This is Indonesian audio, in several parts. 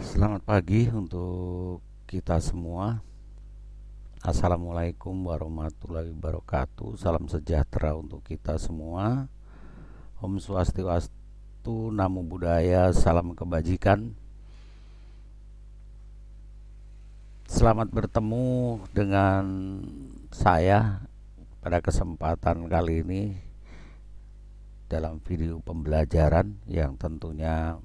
Selamat pagi untuk kita semua. Assalamualaikum warahmatullahi wabarakatuh. Salam sejahtera untuk kita semua. Om Swastiastu, Namo Buddhaya, salam kebajikan. Selamat bertemu dengan saya pada kesempatan kali ini dalam video pembelajaran yang tentunya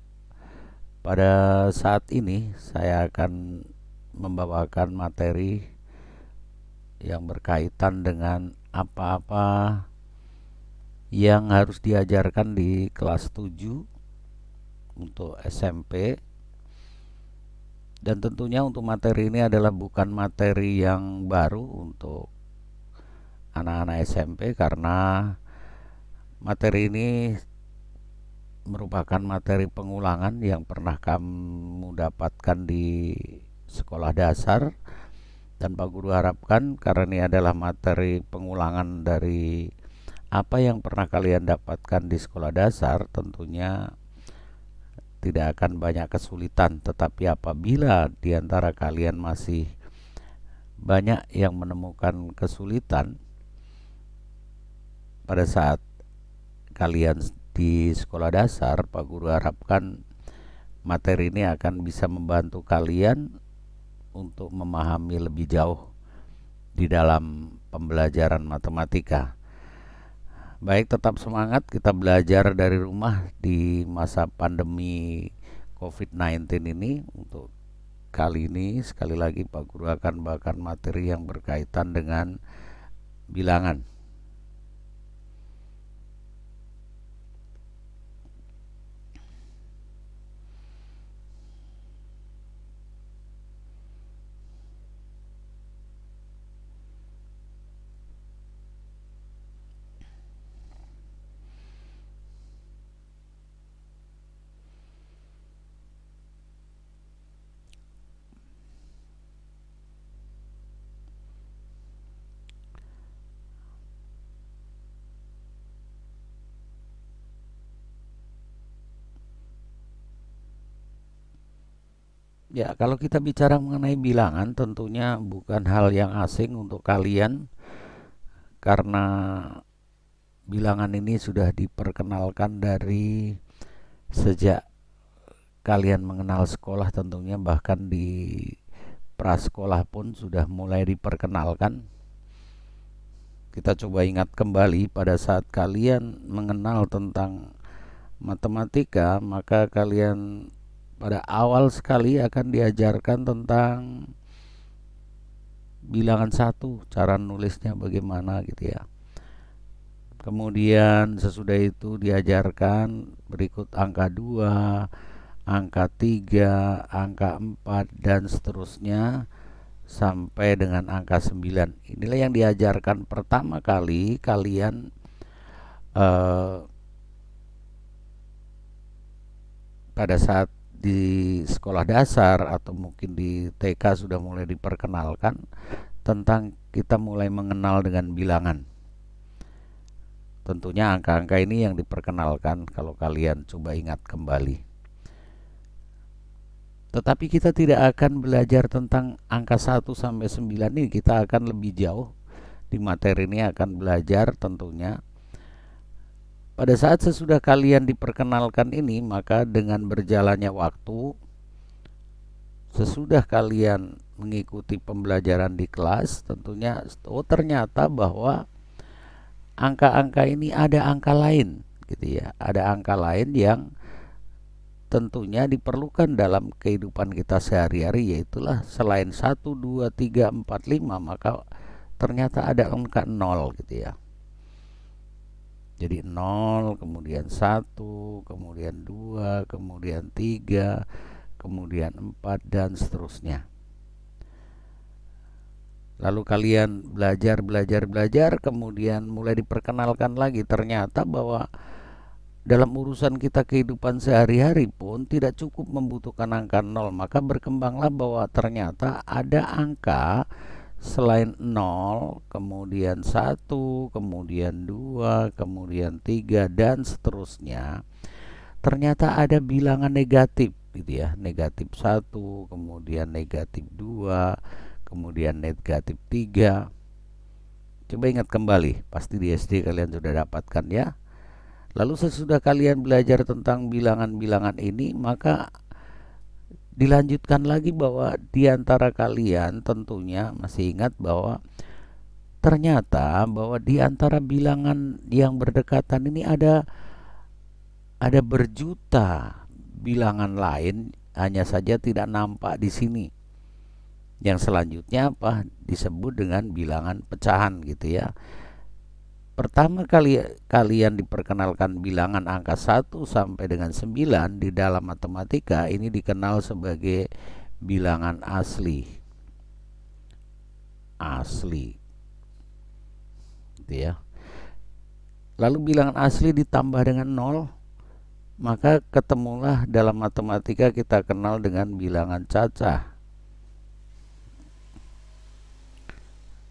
pada saat ini saya akan membawakan materi yang berkaitan dengan apa-apa yang harus diajarkan di kelas 7 untuk SMP. Dan tentunya untuk materi ini adalah bukan materi yang baru untuk anak-anak SMP, karena materi ini merupakan materi pengulangan yang pernah kamu dapatkan di sekolah dasar. Dan Pak Guru harapkan karena ini adalah materi pengulangan dari apa yang pernah kalian dapatkan di sekolah dasar, tentunya tidak akan banyak kesulitan. Tetapi apabila di antara kalian masih banyak yang menemukan kesulitan pada saat kalian di sekolah dasar, Pak Guru harapkan materi ini akan bisa membantu kalian untuk memahami lebih jauh di dalam pembelajaran matematika. Baik, tetap semangat, kita belajar dari rumah di masa pandemi COVID-19 ini. Untuk kali ini sekali lagi Pak Guru akan bahkan materi yang berkaitan dengan bilangan. Ya, kalau kita bicara mengenai bilangan, tentunya bukan hal yang asing untuk kalian, karena bilangan ini sudah diperkenalkan dari sejak kalian mengenal sekolah. Tentunya bahkan di prasekolah pun sudah mulai diperkenalkan. Kita coba ingat kembali pada saat kalian mengenal tentang matematika, maka kalian pada awal sekali akan diajarkan tentang bilangan satu, cara nulisnya bagaimana gitu ya. Kemudian sesudah itu diajarkan berikut angka 2, angka 3, angka 4, dan seterusnya sampai dengan angka 9. Inilah yang diajarkan pertama kali kalian pada saat di sekolah dasar, atau mungkin di TK sudah mulai diperkenalkan tentang kita mulai mengenal dengan bilangan. Tentunya angka-angka ini yang diperkenalkan kalau kalian coba ingat kembali. Tetapi kita tidak akan belajar tentang angka 1 sampai 9 ini, kita akan lebih jauh. Di materi ini akan belajar tentunya pada saat sesudah kalian diperkenalkan ini, maka dengan berjalannya waktu, sesudah kalian mengikuti pembelajaran di kelas, tentunya ternyata bahwa angka-angka ini ada angka lain gitu ya. Ada angka lain yang tentunya diperlukan dalam kehidupan kita sehari-hari, yaitulah selain 1, 2, 3, 4, 5, maka ternyata ada angka 0 gitu ya. Jadi 0, kemudian 1, kemudian 2, kemudian 3, kemudian 4, dan seterusnya. Lalu kalian belajar, kemudian mulai diperkenalkan lagi ternyata bahwa dalam urusan kita kehidupan sehari-hari pun tidak cukup membutuhkan angka 0, maka berkembanglah bahwa ternyata ada angka selain 0, kemudian 1, kemudian 2, kemudian 3, dan seterusnya. Ternyata ada bilangan negatif gitu ya. Negatif 1, kemudian negatif 2, kemudian negatif 3. Coba ingat kembali, pasti di SD kalian sudah dapatkan ya. Lalu sesudah kalian belajar tentang bilangan-bilangan ini, maka dilanjutkan lagi bahwa di antara kalian tentunya masih ingat bahwa ternyata bahwa di antara bilangan yang berdekatan ini ada berjuta bilangan lain, hanya saja tidak nampak di sini. Yang selanjutnya apa? Disebut dengan bilangan pecahan gitu ya. Pertama kali kalian diperkenalkan bilangan angka 1 sampai dengan 9 di dalam matematika, ini dikenal sebagai bilangan asli. Asli gitu ya. Lalu bilangan asli ditambah dengan 0, maka ketemulah dalam matematika kita kenal dengan bilangan cacah.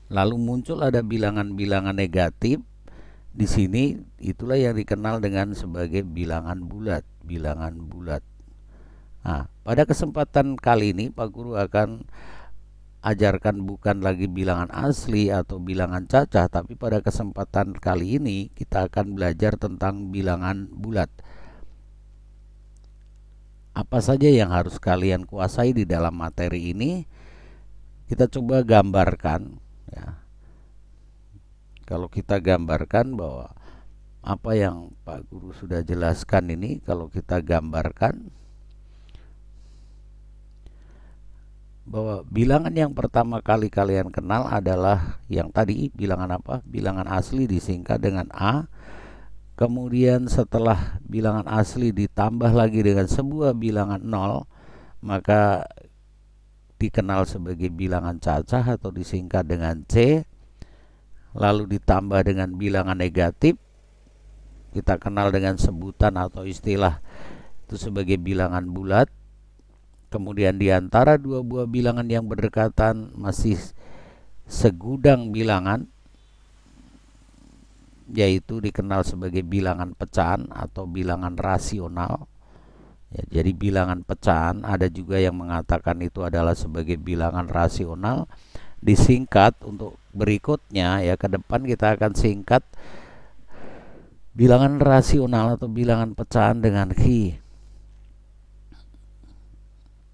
Lalu muncul ada bilangan-bilangan negatif. Di sini itulah yang dikenal dengan sebagai bilangan bulat, bilangan bulat. Nah, pada kesempatan kali ini Pak Guru akan ajarkan bukan lagi bilangan asli atau bilangan cacah, tapi pada kesempatan kali ini kita akan belajar tentang bilangan bulat. Apa saja yang harus kalian kuasai di dalam materi ini? Kita coba gambarkan ya. Kalau kita gambarkan bahwa apa yang Pak Guru sudah jelaskan ini, kalau kita gambarkan bahwa bilangan yang pertama kali kalian kenal adalah yang tadi, bilangan apa? Bilangan asli disingkat dengan A. Kemudian setelah bilangan asli ditambah lagi dengan sebuah bilangan 0, maka dikenal sebagai bilangan cacah atau disingkat dengan C. Lalu ditambah dengan bilangan negatif, kita kenal dengan sebutan atau istilah itu sebagai bilangan bulat. Kemudian di antara dua buah bilangan yang berdekatan masih segudang bilangan, yaitu dikenal sebagai bilangan pecahan atau bilangan rasional. Ya, jadi bilangan pecahan ada juga yang mengatakan itu adalah sebagai bilangan rasional. Disingkat untuk berikutnya ya, ke depan kita akan singkat bilangan rasional atau bilangan pecahan dengan Ki.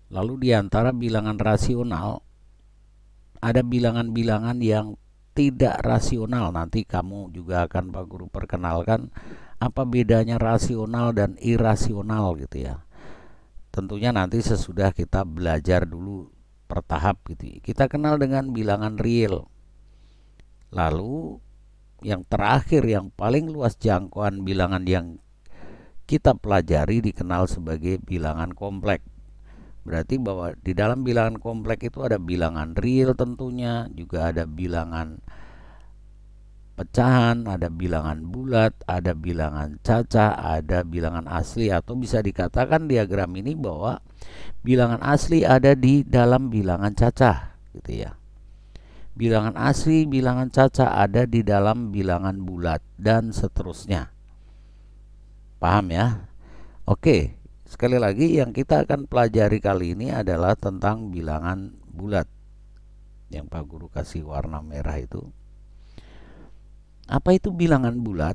Lalu di antara bilangan rasional ada bilangan-bilangan yang tidak rasional. Nanti kamu juga akan Pak Guru perkenalkan apa bedanya rasional dan irasional gitu ya. Tentunya nanti sesudah kita belajar dulu bertahap gitu. Kita kenal dengan bilangan real. Lalu yang terakhir, yang paling luas jangkauan bilangan yang kita pelajari dikenal sebagai bilangan kompleks. Berarti bahwa di dalam bilangan kompleks itu ada bilangan real tentunya, juga ada bilangan pecahan, ada bilangan bulat, ada bilangan cacah, ada bilangan asli, atau bisa dikatakan diagram ini bahwa bilangan asli ada di dalam bilangan cacah gitu ya. Bilangan asli, bilangan cacah ada di dalam bilangan bulat dan seterusnya. Paham ya? Oke, sekali lagi yang kita akan pelajari kali ini adalah tentang bilangan bulat. Yang Pak Guru kasih warna merah itu. Apa itu bilangan bulat?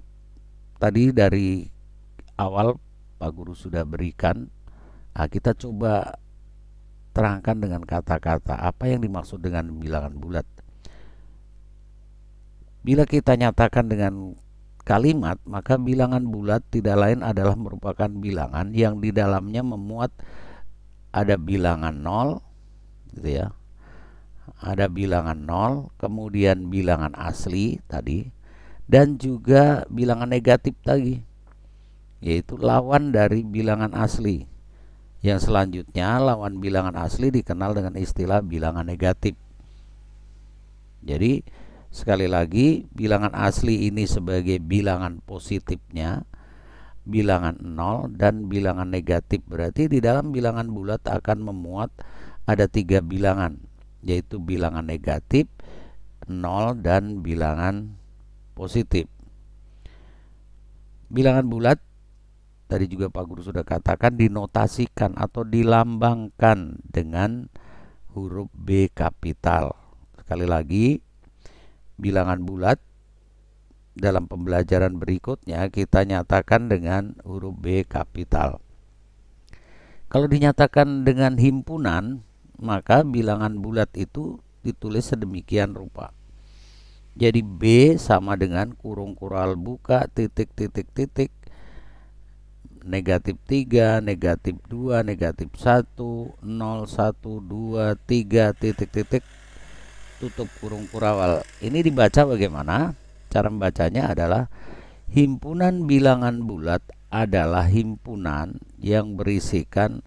Tadi dari awal Pak Guru sudah berikan. Nah, kita coba terangkan dengan kata-kata apa yang dimaksud dengan bilangan bulat. Bila kita nyatakan dengan kalimat, maka bilangan bulat tidak lain adalah merupakan bilangan yang di dalamnya memuat ada bilangan 0 gitu ya. Ada bilangan 0, kemudian bilangan asli tadi, dan juga bilangan negatif tadi, yaitu lawan dari bilangan asli. Yang selanjutnya lawan bilangan asli dikenal dengan istilah bilangan negatif. Jadi sekali lagi, bilangan asli ini sebagai bilangan positifnya, bilangan 0 dan bilangan negatif. Berarti di dalam bilangan bulat akan memuat ada 3 bilangan, yaitu bilangan negatif, 0 dan bilangan positif. Bilangan bulat tadi juga Pak Guru sudah katakan, dinotasikan atau dilambangkan dengan huruf B kapital. Sekali lagi, bilangan bulat dalam pembelajaran berikutnya kita nyatakan dengan huruf B kapital. Kalau dinyatakan dengan himpunan, maka bilangan bulat itu ditulis sedemikian rupa. Jadi B sama dengan kurung kural buka titik titik titik negatif 3, negatif 2, negatif 1, 0, 1, 2, 3, titik titik tutup kurung kural. Ini dibaca bagaimana? Cara membacanya adalah himpunan bilangan bulat adalah himpunan yang berisikan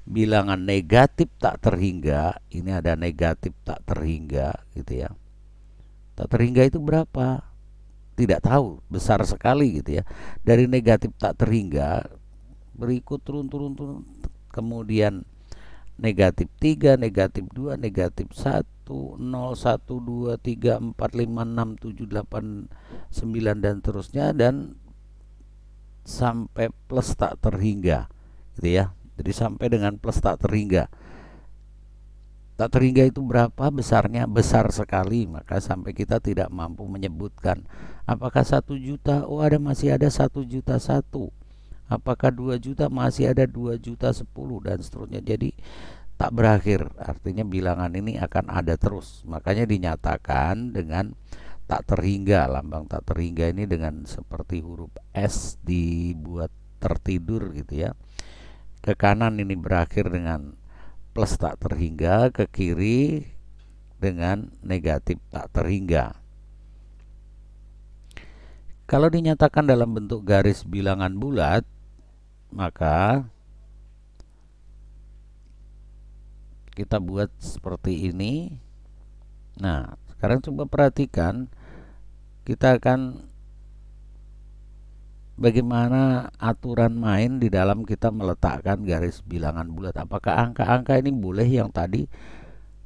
bilangan negatif tak terhingga. Ini ada negatif tak terhingga gitu ya. Tak terhingga itu berapa? Tidak tahu, besar sekali gitu ya. Dari negatif tak terhingga berikut turun, kemudian negatif 3, negatif 2, negatif 1, 0, 1, 2, 3, 4, 5, 6, 7, 8, 9 dan terusnya, dan sampai plus tak terhingga gitu ya. Jadi sampai dengan plus tak terhingga. Tak terhingga itu berapa besarnya? Besar sekali, maka sampai kita tidak mampu menyebutkan apakah 1 juta, oh masih ada 1 juta 1, apakah 2 juta, masih ada 2 juta 10, dan seterusnya. Jadi tak berakhir, artinya bilangan ini akan ada terus. Makanya dinyatakan dengan tak terhingga. Lambang tak terhingga ini dengan seperti huruf S dibuat tertidur gitu ya. Ke kanan ini berakhir dengan plus tak terhingga, ke kiri dengan negatif tak terhingga. Kalau dinyatakan dalam bentuk garis bilangan bulat, maka kita buat seperti ini. Nah, sekarang coba perhatikan, kita akan bagaimana aturan main di dalam kita meletakkan garis bilangan bulat. Apakah angka-angka ini boleh yang tadi?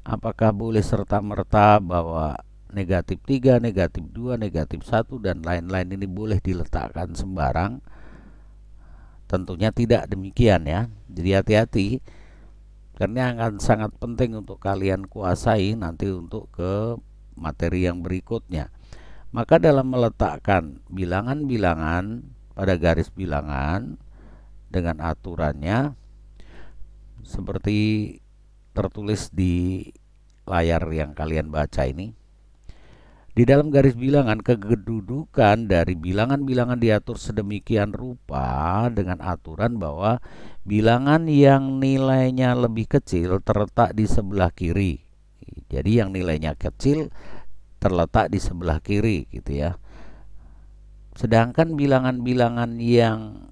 Apakah boleh serta-merta bahwa negatif 3, negatif 2, negatif 1, dan lain-lain ini boleh diletakkan sembarang? Tentunya tidak demikian ya. Jadi hati-hati, karena akan sangat penting untuk kalian kuasai nanti untuk ke materi yang berikutnya. Maka dalam meletakkan bilangan-bilangan pada garis bilangan dengan aturannya seperti tertulis di layar yang kalian baca ini. Di dalam garis bilangan, kedudukan dari bilangan-bilangan diatur sedemikian rupa dengan aturan bahwa bilangan yang nilainya lebih kecil terletak di sebelah kiri. Jadi yang nilainya kecil terletak di sebelah kiri gitu ya. Sedangkan bilangan-bilangan yang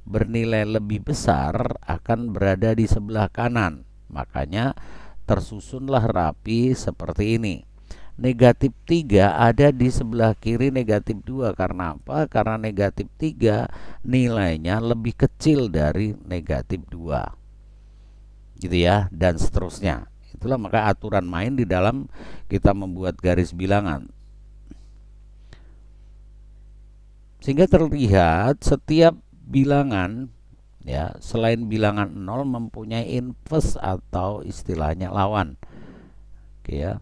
bernilai lebih besar akan berada di sebelah kanan. Makanya tersusunlah rapi seperti ini. Negatif 3 ada di sebelah kiri negatif 2. Karena apa? Karena negatif 3 nilainya lebih kecil dari negatif 2. Gitu ya, dan seterusnya. Itulah maka aturan main di dalam kita membuat garis bilangan. Sehingga terlihat setiap bilangan ya, selain bilangan 0 mempunyai inverse atau istilahnya lawan. Oke ya.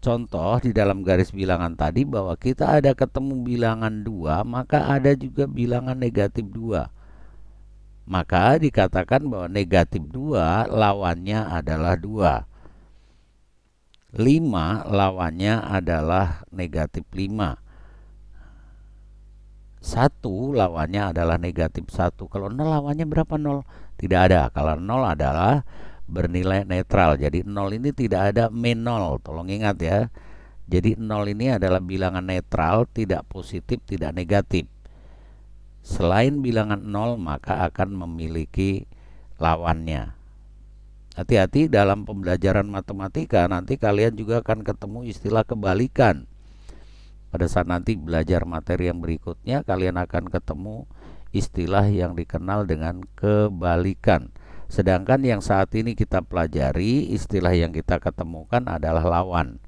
Contoh di dalam garis bilangan tadi bahwa kita ada ketemu bilangan 2, maka ada juga bilangan negatif 2. Maka dikatakan bahwa negatif 2 lawannya adalah 2. 5 lawannya adalah negatif 5. 1 lawannya adalah negatif 1. Kalau 0 lawannya berapa 0? Tidak ada. Kalau 0 adalah bernilai netral. Jadi 0 ini tidak ada min 0. Tolong ingat ya. Jadi 0 ini adalah bilangan netral, tidak positif, tidak negatif. Selain bilangan 0 maka akan memiliki lawannya. Hati-hati dalam pembelajaran matematika, nanti kalian juga akan ketemu istilah kebalikan. Pada saat nanti belajar materi yang berikutnya, kalian akan ketemu istilah yang dikenal dengan kebalikan. Sedangkan yang saat ini kita pelajari, istilah yang kita ketemukan adalah lawan.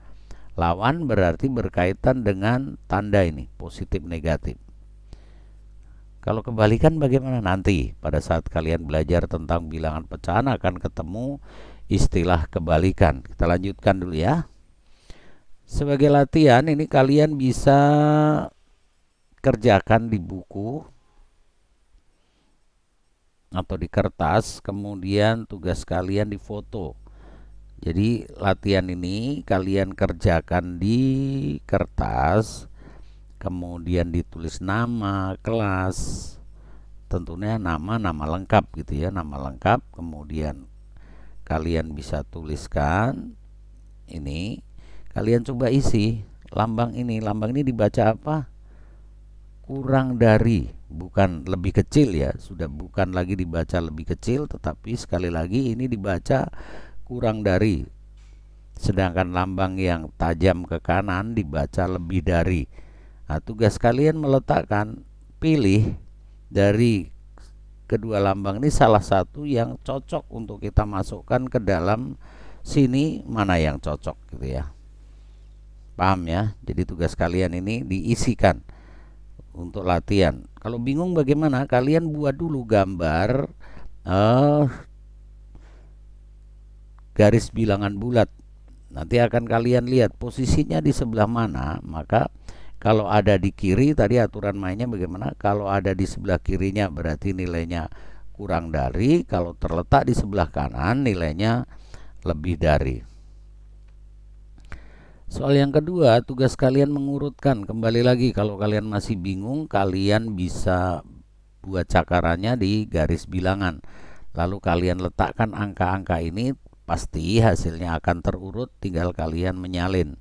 Lawan berarti berkaitan dengan tanda ini, positif negatif. Kalau kebalikan bagaimana? Nanti pada saat kalian belajar tentang bilangan pecahan akan ketemu istilah kebalikan. Kita lanjutkan dulu ya. Sebagai latihan ini kalian bisa kerjakan di buku atau di kertas, kemudian tugas kalian difoto. Jadi latihan ini kalian kerjakan di kertas, kemudian ditulis nama kelas, tentunya nama lengkap gitu ya, nama lengkap. Kemudian kalian bisa tuliskan ini, kalian coba isi lambang ini. Lambang ini dibaca apa? Kurang dari, bukan lebih kecil ya, sudah bukan lagi dibaca lebih kecil, tetapi sekali lagi ini dibaca kurang dari. Sedangkan lambang yang tajam ke kanan dibaca lebih dari. Nah, tugas kalian meletakkan, pilih dari kedua lambang ini salah satu yang cocok untuk kita masukkan ke dalam sini, mana yang cocok gitu ya. Paham ya? Jadi tugas kalian ini diisikan untuk latihan. Kalau bingung bagaimana? Kalian buat dulu gambar garis bilangan bulat. Nanti akan kalian lihat posisinya di sebelah mana. Maka kalau ada di kiri, tadi aturan mainnya bagaimana? Kalau ada di sebelah kirinya berarti nilainya kurang dari. Kalau terletak di sebelah kanan nilainya lebih dari. Soal yang kedua, tugas kalian mengurutkan. Kembali lagi, kalau kalian masih bingung, kalian bisa buat cakarannya di garis bilangan. Lalu kalian letakkan angka-angka ini, pasti hasilnya akan terurut, tinggal kalian menyalin.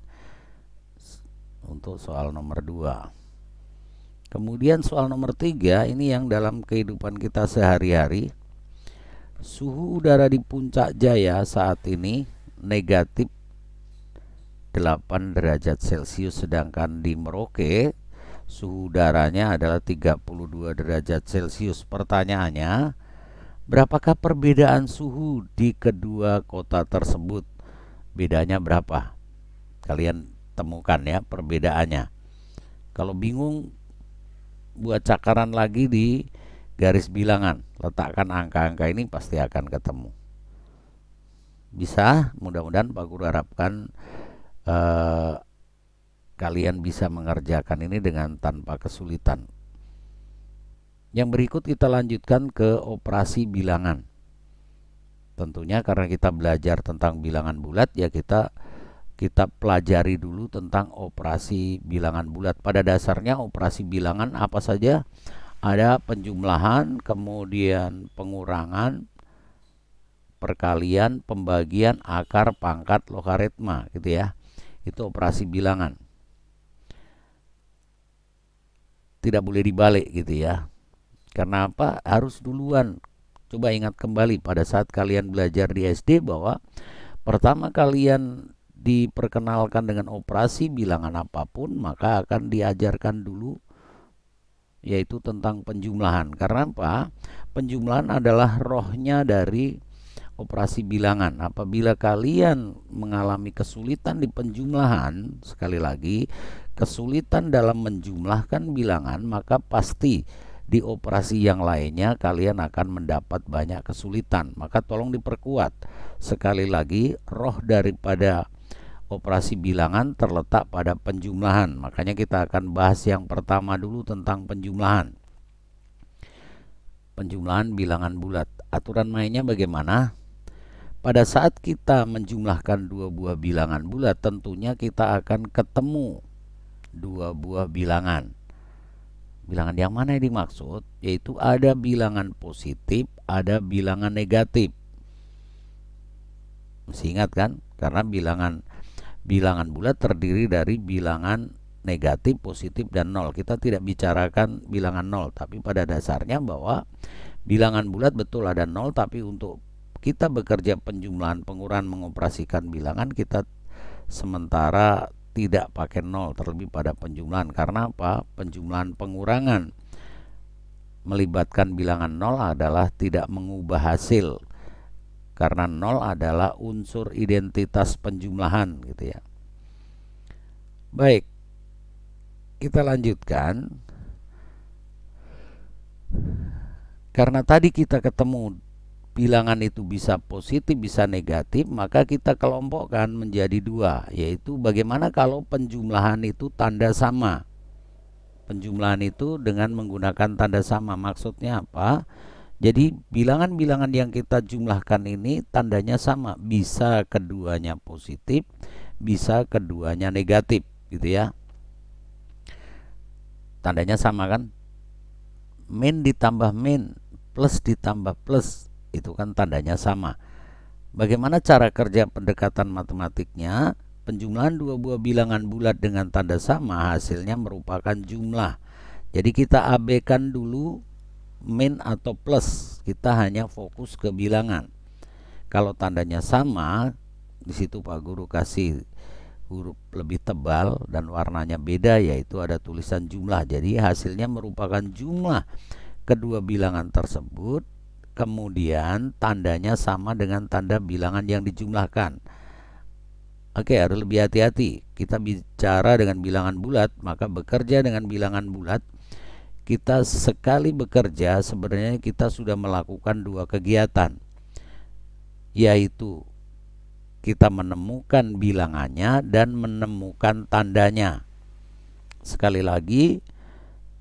Untuk soal nomor 2. Kemudian soal nomor 3, ini yang dalam kehidupan kita sehari-hari. Suhu udara di Puncak Jaya saat ini negatif 8 derajat Celcius, sedangkan di Merauke suhu udaranya adalah 32 derajat Celcius. Pertanyaannya, berapakah perbedaan suhu di kedua kota tersebut? Bedanya berapa? Kalian temukan ya perbedaannya. Kalau bingung, buat cakaran lagi di garis bilangan, letakkan angka-angka ini, pasti akan ketemu. Bisa, mudah-mudahan Pak Guru harapkan kalian bisa mengerjakan ini dengan tanpa kesulitan. Yang berikut kita lanjutkan ke operasi bilangan. Tentunya karena kita belajar tentang bilangan bulat, ya kita pelajari dulu tentang operasi bilangan bulat. Pada dasarnya operasi bilangan apa saja? Ada penjumlahan, kemudian pengurangan, perkalian, pembagian, akar, pangkat, logaritma gitu ya. Itu operasi bilangan. Tidak boleh dibalik gitu ya. Karena apa? Harus duluan. Coba ingat kembali pada saat kalian belajar di SD bahwa pertama kalian diperkenalkan dengan operasi bilangan apapun, maka akan diajarkan dulu yaitu tentang penjumlahan. Karena apa? Penjumlahan adalah rohnya dari operasi bilangan. Apabila kalian mengalami kesulitan di penjumlahan, sekali lagi, kesulitan dalam menjumlahkan bilangan, maka pasti di operasi yang lainnya kalian akan mendapat banyak kesulitan. Maka tolong diperkuat. Sekali lagi, roh daripada operasi bilangan terletak pada penjumlahan. Makanya kita akan bahas yang pertama dulu tentang penjumlahan. Penjumlahan bilangan bulat. Aturan mainnya bagaimana? Pada saat kita menjumlahkan dua buah bilangan bulat, tentunya kita akan ketemu dua buah bilangan. Bilangan yang mana yang dimaksud? Yaitu ada bilangan positif, ada bilangan negatif. Masih ingat kan? Karena bilangan bulat terdiri dari bilangan negatif, positif, dan nol. Kita tidak bicarakan bilangan nol, tapi pada dasarnya bahwa bilangan bulat betul ada nol, tapi untuk kita bekerja penjumlahan, pengurangan, mengoperasikan bilangan, kita sementara tidak pakai nol, terlebih pada penjumlahan. Karena apa? Penjumlahan pengurangan melibatkan bilangan nol adalah tidak mengubah hasil, karena nol adalah unsur identitas penjumlahan gitu ya. Baik, kita lanjutkan. Karena tadi kita ketemu bilangan itu bisa positif, bisa negatif, maka kita kelompokkan menjadi dua, yaitu bagaimana kalau penjumlahan itu tanda sama. Penjumlahan itu dengan menggunakan tanda sama. Maksudnya apa? Jadi bilangan-bilangan yang kita jumlahkan ini tandanya sama, bisa keduanya positif, bisa keduanya negatif, gitu ya. Tandanya sama kan? Min ditambah min, plus ditambah plus, itu kan tandanya sama. Bagaimana cara kerja pendekatan matematiknya? Penjumlahan dua buah bilangan bulat dengan tanda sama hasilnya merupakan jumlah. Jadi kita abaikan dulu min atau plus, kita hanya fokus ke bilangan. Kalau tandanya sama, di situ Pak Guru kasih huruf lebih tebal dan warnanya beda, yaitu ada tulisan jumlah. Jadi hasilnya merupakan jumlah kedua bilangan tersebut, kemudian tandanya sama dengan tanda bilangan yang dijumlahkan. Oke, harus lebih hati-hati. Kita bicara dengan bilangan bulat, maka bekerja dengan bilangan bulat, kita sekali bekerja sebenarnya kita sudah melakukan dua kegiatan, yaitu kita menemukan bilangannya dan menemukan tandanya. Sekali lagi,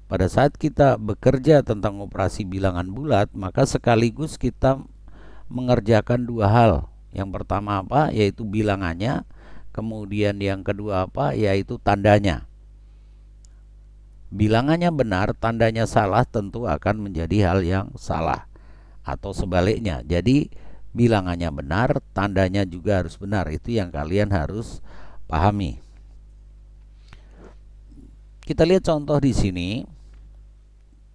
pada saat kita bekerja tentang operasi bilangan bulat, maka sekaligus kita mengerjakan dua hal. Yang pertama apa? Yaitu bilangannya. Kemudian yang kedua apa? Yaitu tandanya. Bilangannya benar, tandanya salah, tentu akan menjadi hal yang salah. Atau sebaliknya. Jadi bilangannya benar, tandanya juga harus benar. Itu yang kalian harus pahami. Kita lihat contoh di sini.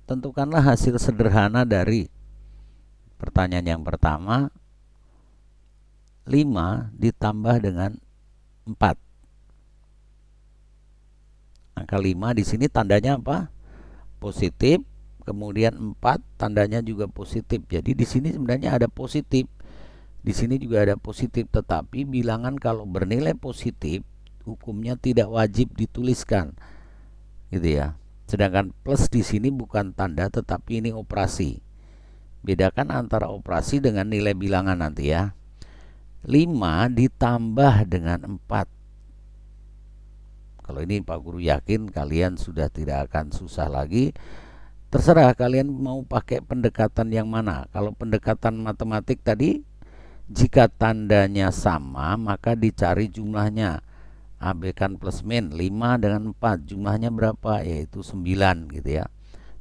Tentukanlah hasil sederhana dari pertanyaan yang pertama. 5 ditambah dengan 4. Angka 5 di sini tandanya apa? Positif. Kemudian 4 tandanya juga positif. Jadi di sini sebenarnya ada positif. Di sini juga ada positif, tetapi bilangan kalau bernilai positif hukumnya tidak wajib dituliskan. Gitu ya. Sedangkan plus di sini bukan tanda tetapi ini operasi. Bedakan antara operasi dengan nilai bilangan nanti ya. 5 ditambah dengan 4. Kalau ini Pak Guru yakin kalian sudah tidak akan susah lagi. Terserah kalian mau pakai pendekatan yang mana. Kalau pendekatan matematik tadi, jika tandanya sama maka dicari jumlahnya. Abaikan plus min, 5 dengan 4 jumlahnya berapa? Yaitu 9 gitu ya.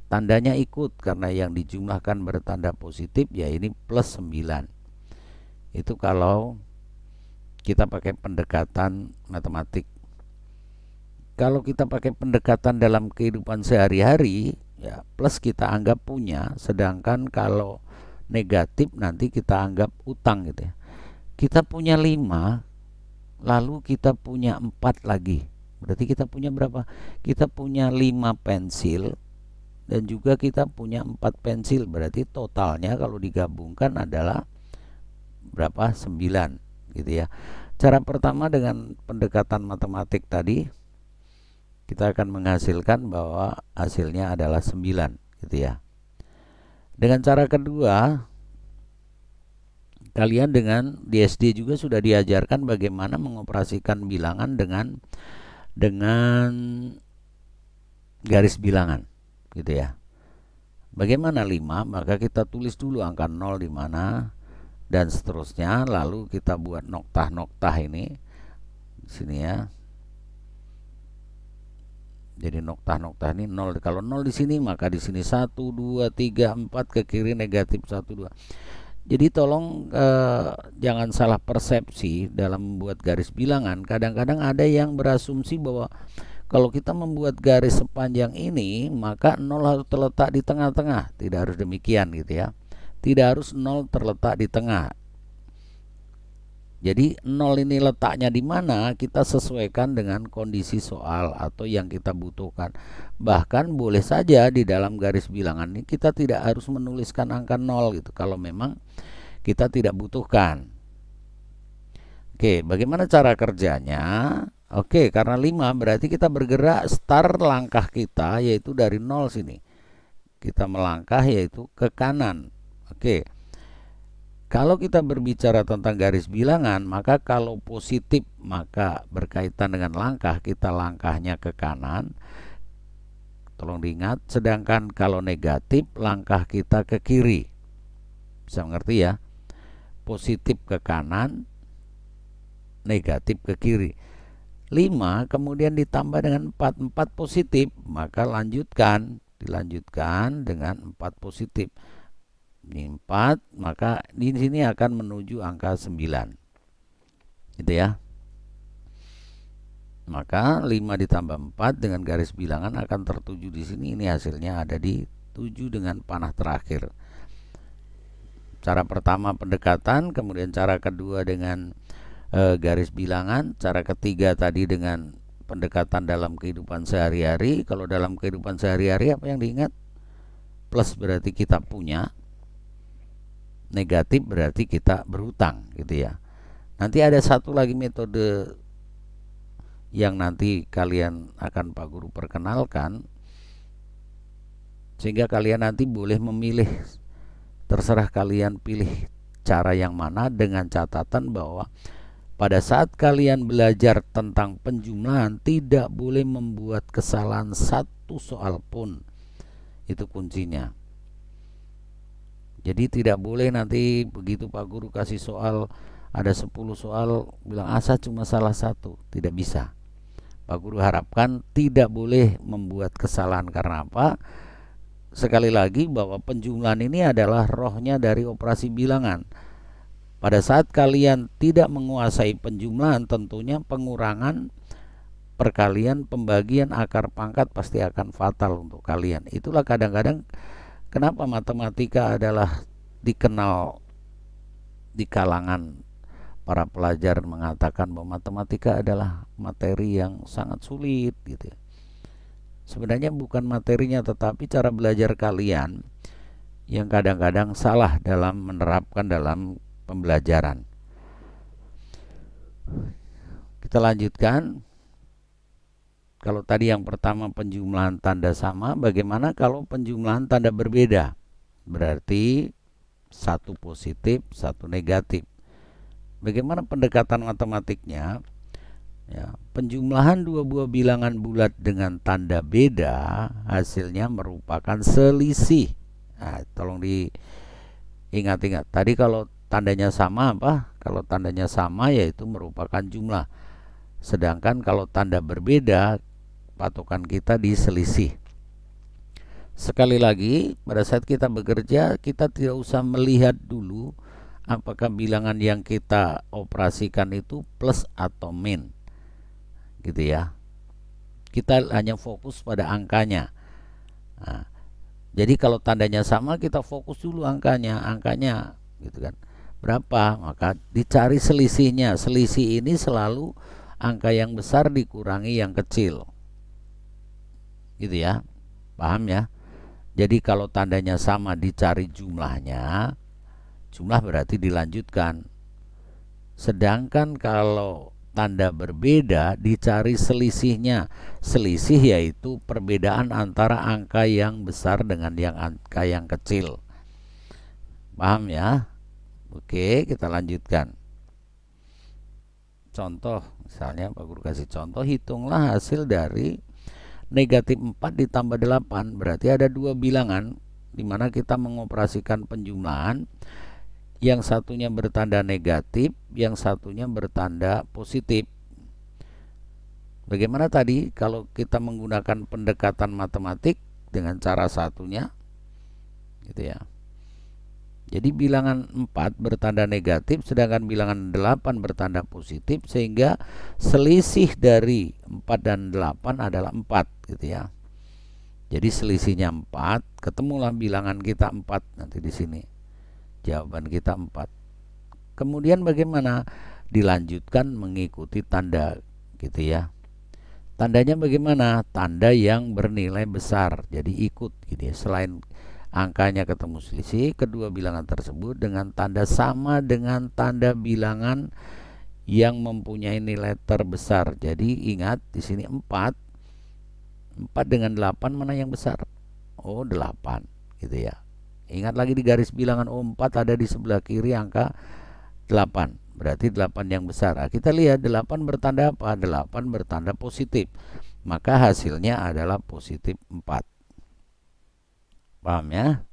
Tandanya ikut karena yang dijumlahkan bertanda positif, ya ini plus 9. Itu kalau kita pakai pendekatan matematik. Kalau kita pakai pendekatan dalam kehidupan sehari-hari, ya plus kita anggap punya, sedangkan kalau negatif nanti kita anggap utang gitu ya. Kita punya 5, lalu kita punya 4 lagi. Berarti kita punya berapa? Kita punya 5 pensil dan juga kita punya 4 pensil. Berarti totalnya kalau digabungkan adalah berapa? 9 gitu ya. Cara pertama dengan pendekatan matematik tadi, kita akan menghasilkan bahwa hasilnya adalah 9 gitu ya. Dengan cara kedua, kalian dengan di SD juga sudah diajarkan bagaimana mengoperasikan bilangan dengan garis bilangan gitu ya. Bagaimana 5? Maka kita tulis dulu angka 0 di mana dan seterusnya, lalu kita buat noktah-noktah ini di sini ya. Jadi noktah-noktah ini 0. Kalau 0 di sini maka di sini 1 2 3 4 ke kiri negatif 1 2. Jadi tolong jangan salah persepsi dalam membuat garis bilangan. Kadang-kadang ada yang berasumsi bahwa kalau kita membuat garis sepanjang ini maka 0 harus terletak di tengah-tengah. Tidak harus demikian gitu ya. Tidak harus 0 terletak di tengah. Jadi 0 ini letaknya di mana kita sesuaikan dengan kondisi soal atau yang kita butuhkan. Bahkan boleh saja di dalam garis bilangan ini kita tidak harus menuliskan angka 0 gitu kalau memang kita tidak butuhkan. Oke, bagaimana cara kerjanya? Oke, karena 5 berarti kita bergerak start langkah kita yaitu dari 0 sini. kita melangkah yaitu ke kanan. Oke. Kalau kita berbicara tentang garis bilangan, maka kalau positif maka berkaitan dengan langkah, kita langkahnya ke kanan. Tolong diingat, sedangkan kalau negatif langkah kita ke kiri. Bisa mengerti ya? Positif ke kanan, negatif ke kiri. 5 kemudian ditambah dengan 4, 4 positif, maka dilanjutkan dengan 4 positif. Ini 4, maka di sini akan menuju angka 9. Gitu ya. Maka 5 ditambah 4 dengan garis bilangan akan tertuju di sini. Ini hasilnya ada di 7 dengan panah terakhir. Cara pertama pendekatan, kemudian cara kedua dengan garis bilangan, cara ketiga tadi dengan pendekatan dalam kehidupan sehari-hari. Kalau dalam kehidupan sehari-hari apa yang diingat? Plus berarti kita punya, negatif berarti kita berhutang, gitu ya. Nanti ada satu lagi metode yang nanti kalian akan Pak Guru perkenalkan, sehingga kalian nanti boleh memilih, terserah kalian pilih cara yang mana, dengan catatan bahwa pada saat kalian belajar tentang penjumlahan tidak boleh membuat kesalahan satu soal pun. Itu kuncinya. Jadi tidak boleh nanti begitu Pak Guru kasih soal, ada 10 soal, bilang asa cuma salah satu. Tidak bisa. Pak Guru harapkan tidak boleh membuat kesalahan. Karena apa? Sekali lagi bahwa penjumlahan ini adalah rohnya dari operasi bilangan. Pada saat kalian tidak menguasai penjumlahan, tentunya pengurangan, perkalian, pembagian, akar pangkat pasti akan fatal untuk kalian. Itulah kadang-kadang kenapa matematika adalah dikenal di kalangan para pelajar, mengatakan bahwa matematika adalah materi yang sangat sulit, gitu. Sebenarnya bukan materinya, tetapi cara belajar kalian yang kadang-kadang salah dalam menerapkan dalam pembelajaran. Kita lanjutkan. Kalau tadi yang pertama penjumlahan tanda sama, bagaimana kalau penjumlahan tanda berbeda? Berarti satu positif, satu negatif. Bagaimana pendekatan matematiknya? Ya, penjumlahan dua buah bilangan bulat dengan tanda beda hasilnya merupakan selisih. Nah, tolong diingat-ingat. Tadi kalau tandanya sama apa? Kalau tandanya sama yaitu merupakan jumlah. Sedangkan kalau tanda berbeda, patokan kita di selisih. Sekali lagi, pada saat kita bekerja, kita tidak usah melihat dulu apakah bilangan yang kita operasikan itu plus atau min, gitu ya. Kita hanya fokus pada angkanya. Nah, jadi kalau tandanya sama, kita fokus dulu angkanya, gitu kan. Berapa? Maka dicari selisihnya. Selisih ini selalu angka yang besar dikurangi yang kecil, gitu ya. Paham ya? Jadi kalau tandanya sama dicari jumlahnya, jumlah berarti dilanjutkan. Sedangkan kalau tanda berbeda dicari selisihnya. Selisih yaitu perbedaan antara angka yang besar dengan yang angka yang kecil. Paham ya? Oke, kita lanjutkan. Contoh, misalnya Pak Guru kasih contoh, hitunglah hasil dari negatif 4 ditambah 8. Berarti ada dua bilangan di mana kita mengoperasikan penjumlahan. Yang satunya bertanda negatif, yang satunya bertanda positif. Bagaimana tadi kalau kita menggunakan pendekatan matematik dengan cara satunya, gitu ya. Jadi bilangan 4 bertanda negatif, sedangkan bilangan 8 bertanda positif, sehingga selisih dari 4 dan 8 adalah 4, gitu ya. Jadi selisihnya 4, ketemulah bilangan kita 4 nanti di sini. Jawaban kita 4. Kemudian bagaimana? Dilanjutkan mengikuti tanda, gitu ya. Tandanya bagaimana? Tanda yang bernilai besar. Jadi ikut, gitu ya. Selain angkanya ketemu selisih, kedua bilangan tersebut dengan tanda sama dengan tanda bilangan yang mempunyai nilai terbesar. Jadi ingat di sini 4 dengan 8 mana yang besar? O8 gitu ya. Ingat lagi di garis bilangan O4 ada di sebelah kiri angka 8. Berarti 8 yang besar. Nah, kita lihat 8 bertanda apa? 8 bertanda positif. Maka hasilnya adalah positif 4. Paham ya?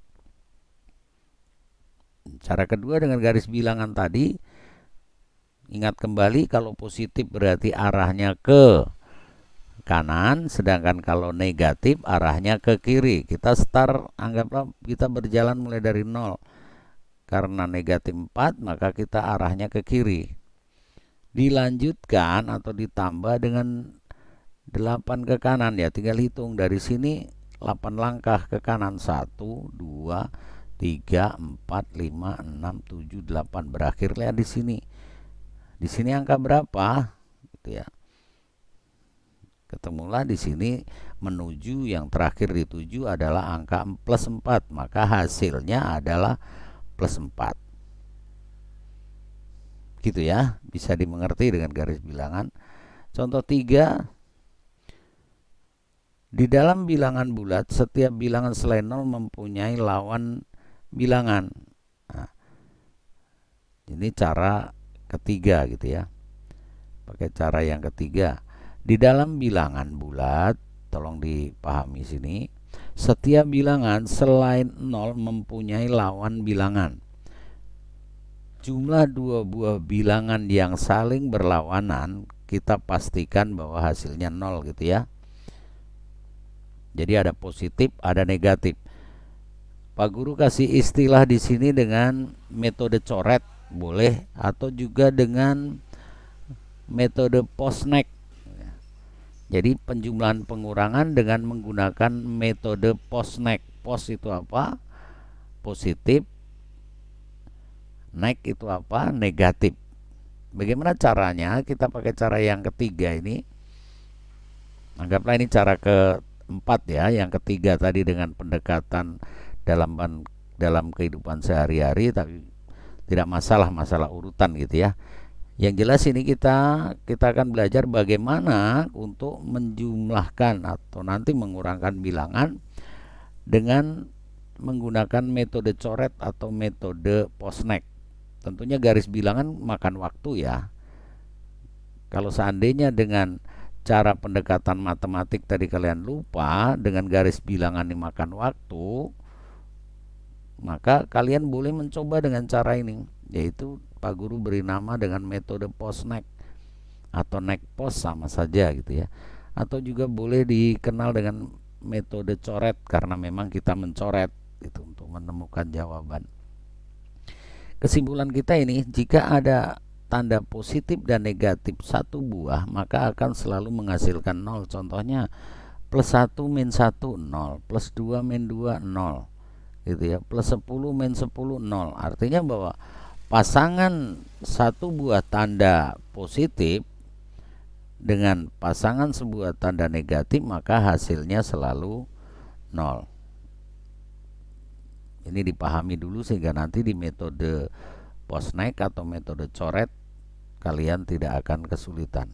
Cara kedua dengan garis bilangan tadi, ingat kembali kalau positif berarti arahnya ke kanan, sedangkan kalau negatif arahnya ke kiri. Kita start, anggaplah kita berjalan mulai dari 0. Karena negatif 4, maka kita arahnya ke kiri. Dilanjutkan atau ditambah dengan 8 ke kanan ya, tinggal hitung dari sini 8 langkah ke kanan. 1, 2, 3, 4, 5, 6, 7, 8. Berakhirlah di sini. Di sini angka berapa? Gitu ya. Ketemulah di sini menuju yang terakhir di 7 adalah angka plus 4. Maka hasilnya adalah plus 4. Gitu ya, bisa dimengerti dengan garis bilangan. Contoh 3. Di dalam bilangan bulat, setiap bilangan selain 0 mempunyai lawan bilangan. Nah, ini cara ketiga gitu ya. Pakai cara yang ketiga. Di dalam bilangan bulat, tolong dipahami sini, setiap bilangan selain 0 mempunyai lawan bilangan. Jumlah dua buah bilangan yang saling berlawanan, kita pastikan bahwa hasilnya 0 gitu ya. Jadi ada positif, ada negatif. Pak Guru kasih istilah di sini dengan metode coret boleh, atau juga dengan metode Postnek. Jadi penjumlahan pengurangan dengan menggunakan metode Postnek. Post itu apa? Positif. Nek itu apa? Negatif. Bagaimana caranya? Kita pakai cara yang ketiga ini. Anggaplah ini cara keempat ya. Yang ketiga tadi dengan pendekatan dalam kehidupan sehari-hari, tapi tidak masalah urutan gitu ya. Yang jelas ini kita akan belajar bagaimana untuk menjumlahkan atau nanti mengurangkan bilangan dengan menggunakan metode coret atau metode Postnek. Tentunya garis bilangan makan waktu ya. Kalau seandainya dengan cara pendekatan matematik tadi kalian lupa, dengan garis bilangan ini makan waktu, maka kalian boleh mencoba dengan cara ini, yaitu Pak Guru beri nama dengan metode Postnek atau Nek Post, sama saja gitu ya. Atau juga boleh dikenal dengan metode coret karena memang kita mencoret gitu untuk menemukan jawaban. Kesimpulan kita ini, jika ada tanda positif dan negatif satu buah, maka akan selalu menghasilkan 0. Contohnya plus 1 min 1 0, plus 2 min 2 0 gitu ya, plus 10 min 10 0. Artinya bahwa pasangan satu buah tanda positif dengan pasangan sebuah tanda negatif, maka hasilnya selalu 0. Ini dipahami dulu sehingga nanti di metode Postnek atau metode coret kalian tidak akan kesulitan.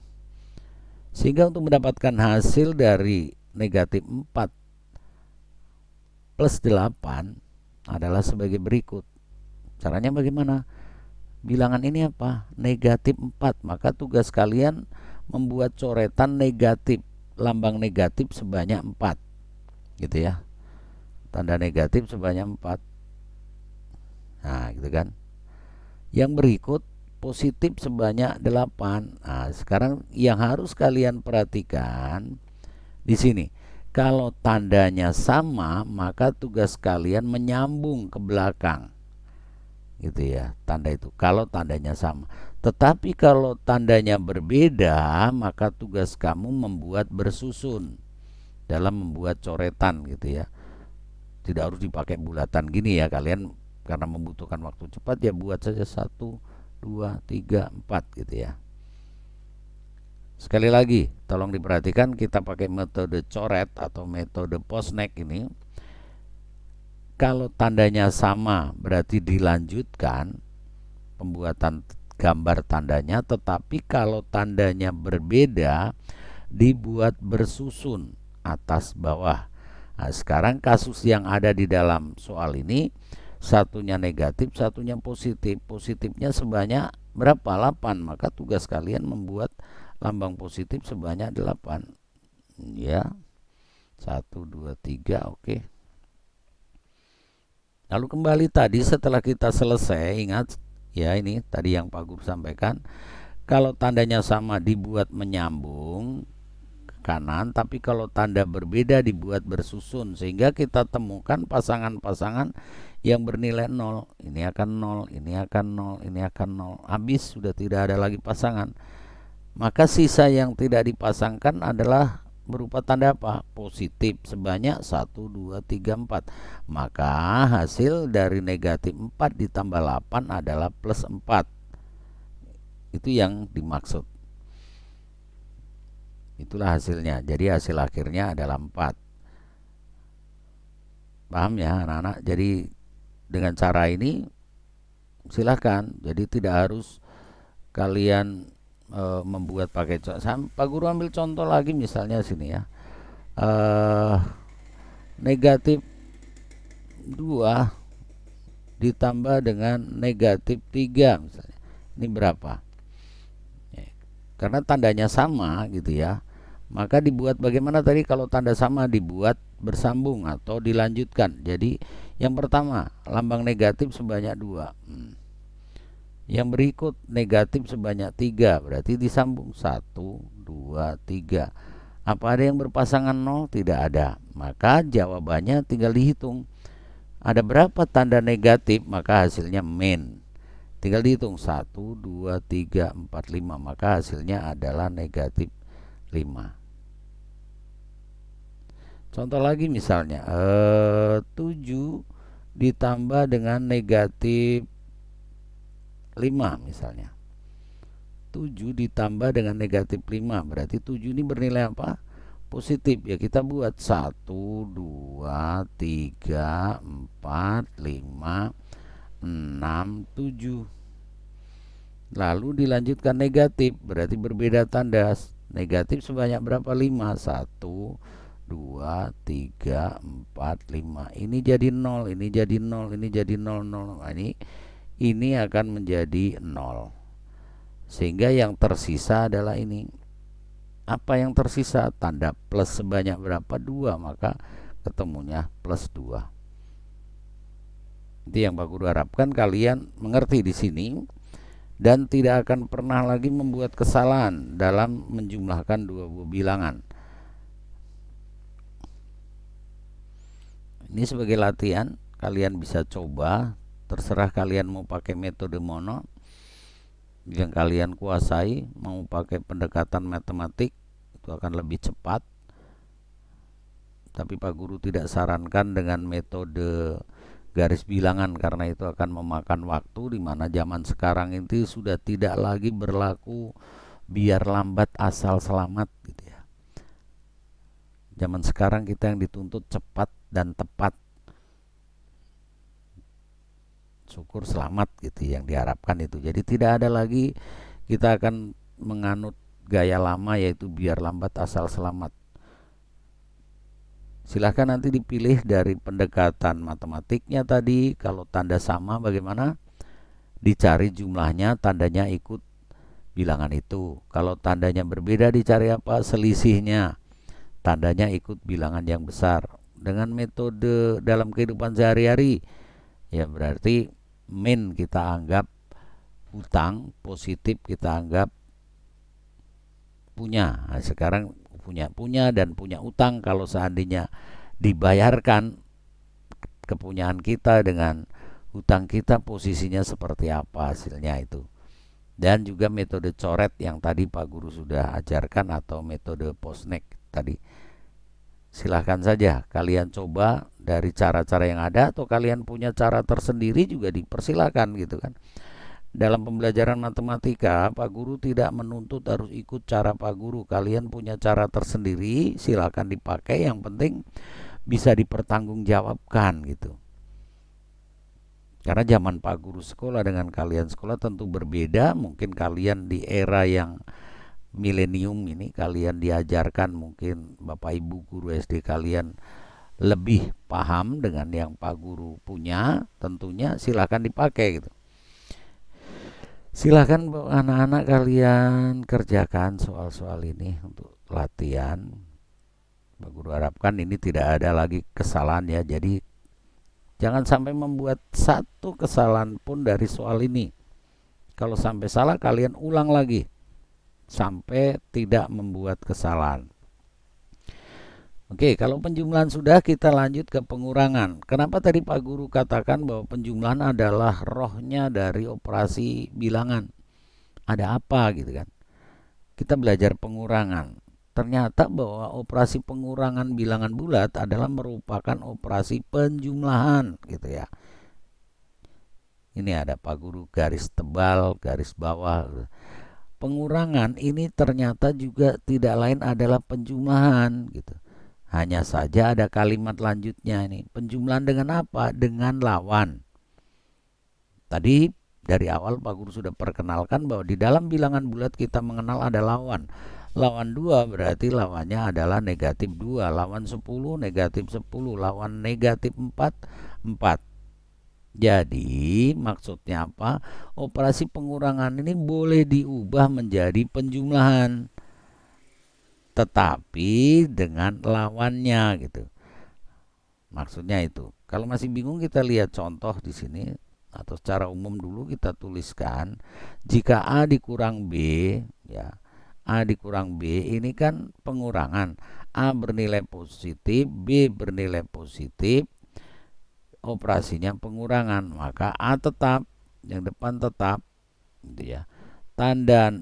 Sehingga untuk mendapatkan hasil dari negatif 4 plus 8 adalah sebagai berikut. Caranya bagaimana? Bilangan ini apa? Negatif 4. Maka tugas kalian membuat coretan negatif, lambang negatif sebanyak 4. Gitu ya. Tanda negatif sebanyak 4. Nah, gitu kan. Yang berikut positif sebanyak 8. Nah, sekarang yang harus kalian perhatikan di sini. Kalau tandanya sama, maka tugas kalian menyambung ke belakang. Gitu ya, tanda itu kalau tandanya sama. Tetapi kalau tandanya berbeda, maka tugas kamu membuat bersusun dalam membuat coretan gitu ya. Tidak harus dipakai bulatan gini ya, kalian karena membutuhkan waktu cepat ya buat saja 1, 2, 3, 4 gitu ya. Sekali lagi tolong diperhatikan, kita pakai metode coret atau metode Postnek ini. Kalau tandanya sama berarti dilanjutkan pembuatan gambar tandanya, tetapi kalau tandanya berbeda dibuat bersusun atas bawah. Nah, sekarang kasus yang ada di dalam soal ini, satunya negatif, satunya positif. Positifnya sebanyak berapa? 8. Maka tugas kalian membuat lambang positif sebanyak 8. Ya, 1, 2, 3, oke. Lalu kembali tadi setelah kita selesai, ingat ya ini tadi yang Pak Guru sampaikan. Kalau tandanya sama dibuat menyambung ke kanan, tapi kalau tanda berbeda dibuat bersusun, sehingga kita temukan pasangan-pasangan yang bernilai 0. Ini akan 0, ini akan 0, ini akan 0. Habis, sudah tidak ada lagi pasangan. Maka sisa yang tidak dipasangkan adalah berupa tanda apa? Positif sebanyak 1, 2, 3, 4. Maka hasil dari negatif 4 ditambah 8 adalah plus 4. Itu yang dimaksud. Itulah hasilnya. Jadi hasil akhirnya adalah 4. Paham ya anak-anak? Jadi dengan cara ini silahkan. Jadi tidak harus kalian membuat pakai contoh. Pak Guru ambil contoh lagi misalnya sini ya. Negatif 2 ditambah dengan negatif 3 misalnya. Ini berapa? Karena tandanya sama gitu ya, maka dibuat bagaimana tadi? Kalau tanda sama dibuat bersambung atau dilanjutkan. Jadi yang pertama lambang negatif sebanyak 2, yang berikut negatif sebanyak 3, berarti disambung 1, 2, 3. Apa ada yang berpasangan 0? Tidak ada. Maka jawabannya tinggal dihitung ada berapa tanda negatif, maka hasilnya min. Tinggal dihitung 1, 2, 3, 4, 5. Maka hasilnya adalah negatif 5. Contoh lagi misalnya 7 ditambah dengan negatif 5 misalnya. 7 ditambah dengan negatif 5. Berarti 7 ini bernilai apa? Positif. Ya kita buat 1, 2, 3, 4, 5, 6, 7. Lalu dilanjutkan negatif, berarti berbeda tanda. Negatif sebanyak berapa? 5. 1, 2, 3, 4, 5. Ini jadi 0, ini jadi 0, ini jadi 0, 0. Nah, ini akan menjadi 0. Sehingga yang tersisa adalah ini. Apa yang tersisa? Tanda plus sebanyak berapa? 2. Maka ketemunya plus 2. Itu yang Pak Guru harapkan kalian mengerti di sini. Dan tidak akan pernah lagi membuat kesalahan dalam menjumlahkan dua buah bilangan. Ini sebagai latihan, kalian bisa coba. Terserah kalian mau pakai metode mono yang kalian kuasai, mau pakai pendekatan matematik, itu akan lebih cepat. Tapi Pak Guru tidak sarankan dengan metode garis bilangan karena itu akan memakan waktu, di mana zaman sekarang itu sudah tidak lagi berlaku biar lambat asal selamat gitu ya. Zaman sekarang kita yang dituntut cepat dan tepat. Syukur selamat gitu yang diharapkan itu. Jadi tidak ada lagi kita akan menganut gaya lama yaitu biar lambat asal selamat. Silahkan nanti dipilih dari pendekatan matematiknya tadi. Kalau tanda sama bagaimana? Dicari jumlahnya, tandanya ikut bilangan itu. Kalau tandanya berbeda dicari apa? Selisihnya, tandanya ikut bilangan yang besar. Dengan metode dalam kehidupan sehari-hari, ya berarti min kita anggap hutang, positif kita anggap punya. Nah, sekarang punya dan punya utang, kalau seandainya dibayarkan kepunyaan kita dengan hutang kita, posisinya seperti apa hasilnya itu. Dan juga metode coret yang tadi Pak Guru sudah ajarkan atau metode Posnek tadi. Silahkan saja kalian coba dari cara-cara yang ada, atau kalian punya cara tersendiri juga dipersilakan gitu kan. Dalam pembelajaran matematika, Pak Guru tidak menuntut harus ikut cara Pak Guru. Kalian punya cara tersendiri, silakan dipakai. Yang penting bisa dipertanggungjawabkan gitu. Karena zaman Pak Guru sekolah dengan kalian sekolah tentu berbeda. Mungkin kalian di era yang milenium ini, kalian diajarkan, mungkin Bapak Ibu guru SD kalian lebih paham dengan yang Pak Guru punya, tentunya silahkan dipakai gitu. Silahkan anak-anak kalian kerjakan soal-soal ini untuk latihan. Pak Guru harapkan ini tidak ada lagi kesalahan ya. Jadi jangan sampai membuat satu kesalahan pun dari soal ini. Kalau sampai salah kalian ulang lagi sampai tidak membuat kesalahan. Oke, kalau penjumlahan sudah, kita lanjut ke pengurangan. Kenapa tadi Pak Guru katakan bahwa penjumlahan adalah rohnya dari operasi bilangan? Ada apa gitu kan? Kita belajar pengurangan. Ternyata bahwa operasi pengurangan bilangan bulat adalah merupakan operasi penjumlahan gitu ya. Ini ada Pak Guru garis tebal, garis bawah. Pengurangan ini ternyata juga tidak lain adalah penjumlahan gitu. Hanya saja ada kalimat lanjutnya ini. Penjumlahan dengan apa? Dengan lawan. Tadi dari awal Pak Guru sudah perkenalkan bahwa di dalam bilangan bulat kita mengenal ada lawan. Lawan 2 berarti lawannya adalah negatif 2. Lawan 10 negatif 10. Lawan negatif 4 4. Jadi maksudnya apa? Operasi pengurangan ini boleh diubah menjadi penjumlahan, tetapi dengan lawannya gitu. Maksudnya itu. Kalau masih bingung kita lihat contoh di sini atau secara umum dulu kita tuliskan jika A dikurang B ya. A dikurang B ini kan pengurangan. A bernilai positif, B bernilai positif. Operasinya pengurangan, maka A tetap, yang depan tetap gitu ya. Tanda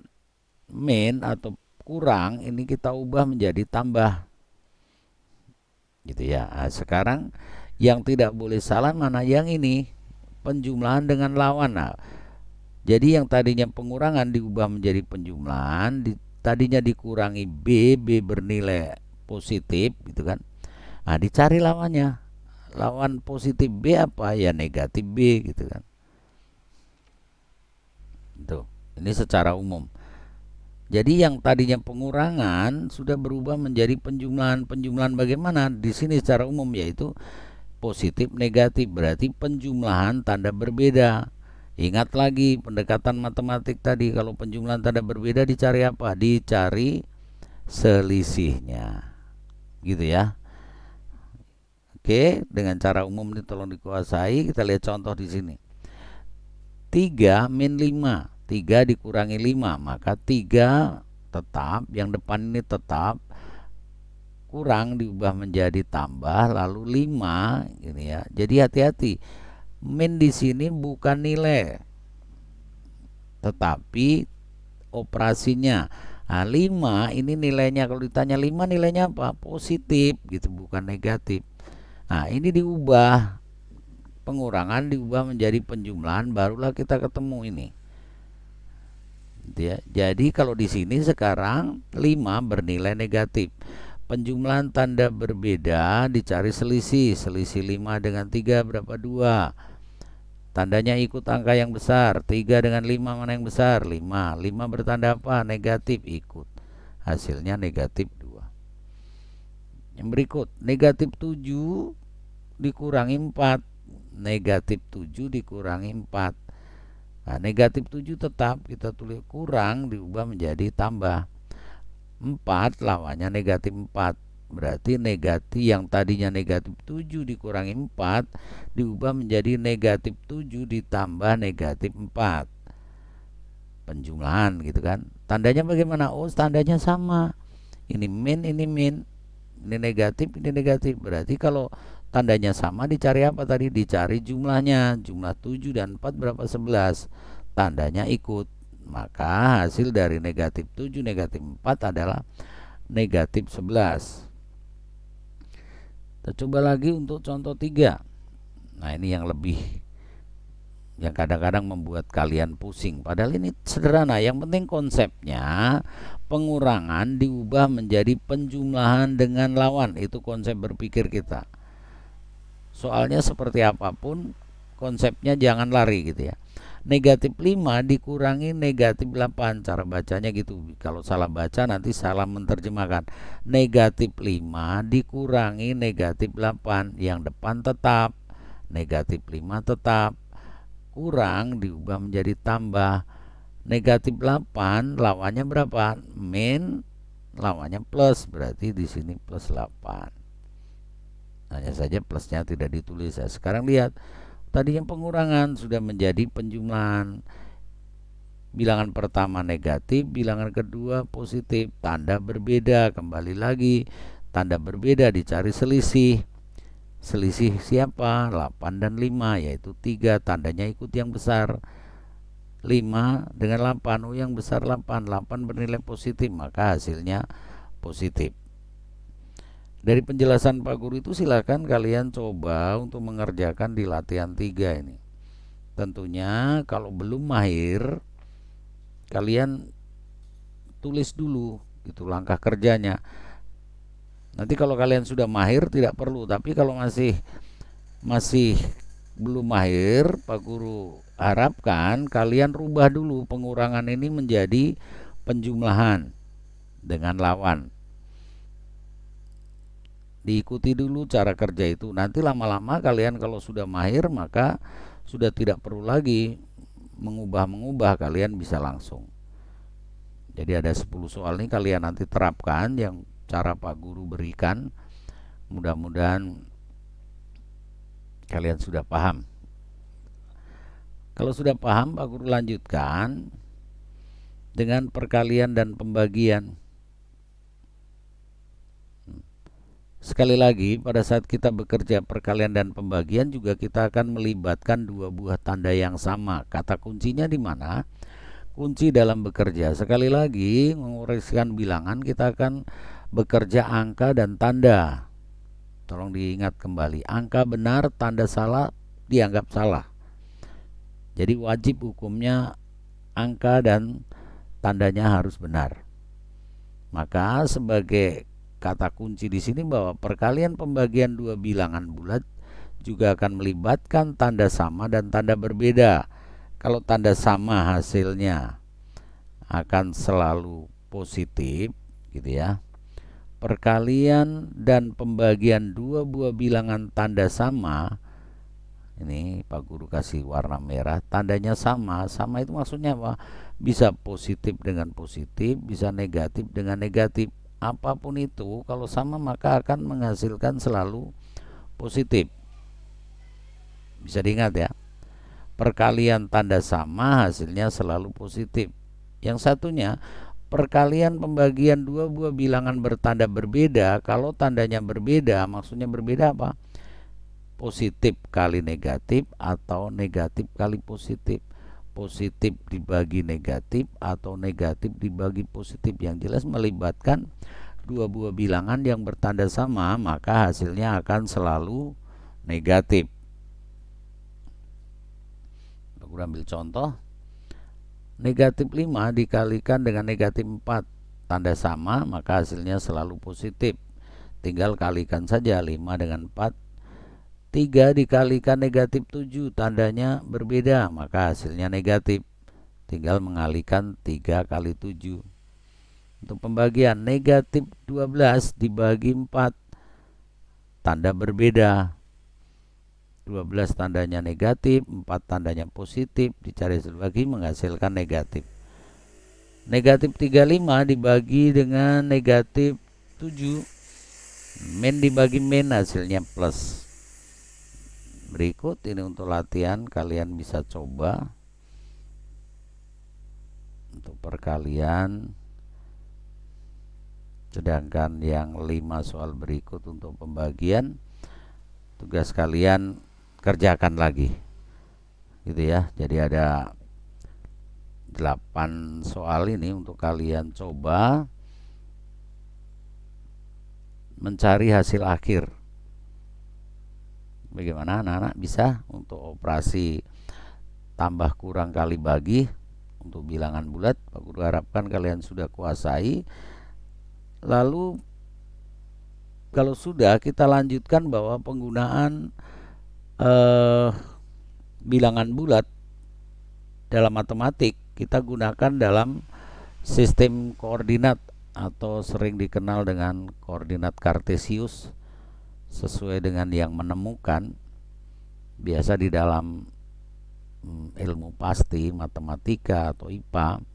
min atau kurang ini kita ubah menjadi tambah gitu ya. Nah, sekarang yang tidak boleh salah mana yang ini, penjumlahan dengan lawan. Nah, jadi yang tadinya pengurangan diubah menjadi penjumlahan, tadinya dikurangi B, B bernilai positif gitu kan. Nah, dicari lawannya. Lawan positif B apa? Ya negatif B gitu kan. Itu. Ini secara umum. Jadi yang tadinya pengurangan sudah berubah menjadi penjumlahan. Penjumlahan bagaimana? Di sini secara umum yaitu positif negatif, berarti penjumlahan tanda berbeda. Ingat lagi pendekatan matematik tadi, kalau penjumlahan tanda berbeda dicari apa? Dicari selisihnya. Gitu ya. Oke, dengan cara umum ini tolong dikuasai. Kita lihat contoh di sini. 3 min 5. 3 dikurangi 5, maka 3 tetap, yang depan ini tetap, kurang diubah menjadi tambah, lalu 5 ini ya. Jadi hati-hati. Min di sini bukan nilai, tetapi operasinya. Nah, 5 ini nilainya, kalau ditanya 5 nilainya apa? Positif gitu, bukan negatif. Nah, ini diubah, pengurangan diubah menjadi penjumlahan, barulah kita ketemu ini. Ya, jadi kalau di sini sekarang 5 bernilai negatif. Penjumlahan tanda berbeda dicari selisih. Selisih 5 dengan 3 berapa? 2. Tandanya ikut angka yang besar. 3 dengan 5 mana yang besar? 5. 5 bertanda apa? Negatif, ikut. Hasilnya negatif 2. Yang berikut, negatif 7 dikurangi 4. Negatif 7 dikurangi 4. Nah, negatif 7 tetap kita tulis, kurang diubah menjadi tambah. 4 lawannya negatif 4. Berarti negatif yang tadinya negatif 7 dikurangi 4 diubah menjadi negatif 7 ditambah negatif 4. Penjumlahan gitu kan. Tandanya bagaimana? Oh, tandanya sama. Ini min, ini min. Ini negatif, ini negatif. Berarti kalau tandanya sama dicari apa tadi? Dicari jumlahnya. Jumlah 7 dan 4 berapa? 11. Tandanya ikut. Maka hasil dari negatif 7 negatif 4 adalah negatif 11. Kita coba lagi untuk contoh 3. Nah, ini yang kadang-kadang membuat kalian pusing. Padahal ini sederhana. Yang penting konsepnya pengurangan diubah menjadi penjumlahan dengan lawan. Itu konsep berpikir kita. Soalnya seperti apapun konsepnya jangan lari gitu ya. Negatif 5 dikurangi negatif 8. Cara bacanya gitu. Kalau salah baca nanti salah menerjemahkan. Negatif 5 dikurangi negatif 8. Yang depan tetap. Negatif 5 tetap. Kurang diubah menjadi tambah. Negatif 8 lawannya berapa? Min lawannya plus. Berarti di sini plus 8. Hanya saja plusnya tidak ditulis. Sekarang lihat. Tadi yang pengurangan sudah menjadi penjumlahan. Bilangan pertama negatif, bilangan kedua positif. Tanda berbeda, kembali lagi. Tanda berbeda dicari selisih. Selisih siapa? 8 dan 5, yaitu 3. Tandanya ikut yang besar. 5 dengan 8, yang besar 8. 8 bernilai positif, maka hasilnya positif. Dari penjelasan Pak Guru itu silakan kalian coba untuk mengerjakan di latihan 3 ini. Tentunya kalau belum mahir, kalian tulis dulu gitu langkah kerjanya. Nanti kalau kalian sudah mahir tidak perlu, tapi kalau masih belum mahir, Pak Guru harapkan kalian rubah dulu pengurangan ini menjadi penjumlahan dengan lawan. Diikuti dulu cara kerja itu. Nanti lama-lama kalian kalau sudah mahir maka sudah tidak perlu lagi mengubah-mengubah, kalian bisa langsung. Jadi ada 10 soal ini kalian nanti terapkan yang cara Pak Guru berikan. Mudah-mudahan kalian sudah paham. Kalau sudah paham, Pak Guru lanjutkan dengan perkalian dan pembagian. Sekali lagi, pada saat kita bekerja perkalian dan pembagian juga kita akan melibatkan dua buah tanda yang sama. Kata kuncinya di mana? Kunci dalam bekerja. Sekali lagi, menguraikan bilangan kita akan bekerja angka dan tanda. Tolong diingat kembali, angka benar, tanda salah dianggap salah. Jadi wajib hukumnya angka dan tandanya harus benar. Maka sebagai kata kunci di sini bahwa perkalian pembagian dua bilangan bulat juga akan melibatkan tanda sama dan tanda berbeda. Kalau tanda sama hasilnya akan selalu positif, gitu ya. Perkalian dan pembagian dua buah bilangan tanda sama, ini Pak Guru kasih warna merah, tandanya sama. Sama itu maksudnya apa? Bisa positif dengan positif, bisa negatif dengan negatif. Apapun itu, kalau sama maka akan menghasilkan selalu positif. Bisa diingat ya. Perkalian tanda sama hasilnya selalu positif. Yang satunya, perkalian pembagian dua buah bilangan bertanda berbeda. Kalau tandanya berbeda, maksudnya berbeda apa? Positif kali negatif atau negatif kali positif. Positif dibagi negatif atau negatif dibagi positif. Yang jelas melibatkan dua buah bilangan yang bertanda sama, maka hasilnya akan selalu negatif. Aku ambil contoh. Negatif 5 dikalikan dengan negatif 4, tanda sama, maka hasilnya selalu positif. Tinggal kalikan saja 5 dengan 4. 3 dikalikan negatif 7, tandanya berbeda, maka hasilnya negatif. Tinggal mengalihkan 3 kali 7. Untuk pembagian, negatif 12 dibagi 4, tanda berbeda. 12 tandanya negatif, 4 tandanya positif, dicari lagi menghasilkan negatif. Negatif 35 dibagi dengan negatif 7, min dibagi min hasilnya plus. Berikut ini untuk latihan, kalian bisa coba untuk perkalian. Sedangkan yang 5 soal berikut untuk pembagian, tugas kalian kerjakan lagi gitu ya. Jadi ada 8 soal ini untuk kalian coba mencari hasil akhir. Bagaimana anak-anak bisa untuk operasi tambah kurang kali bagi untuk bilangan bulat? Pak Guru harapkan kalian sudah kuasai. Lalu kalau sudah, kita lanjutkan bahwa penggunaan bilangan bulat dalam matematik kita gunakan dalam sistem koordinat atau sering dikenal dengan koordinat kartesius sesuai dengan yang menemukan. Biasa di dalam ilmu pasti, matematika atau IPA,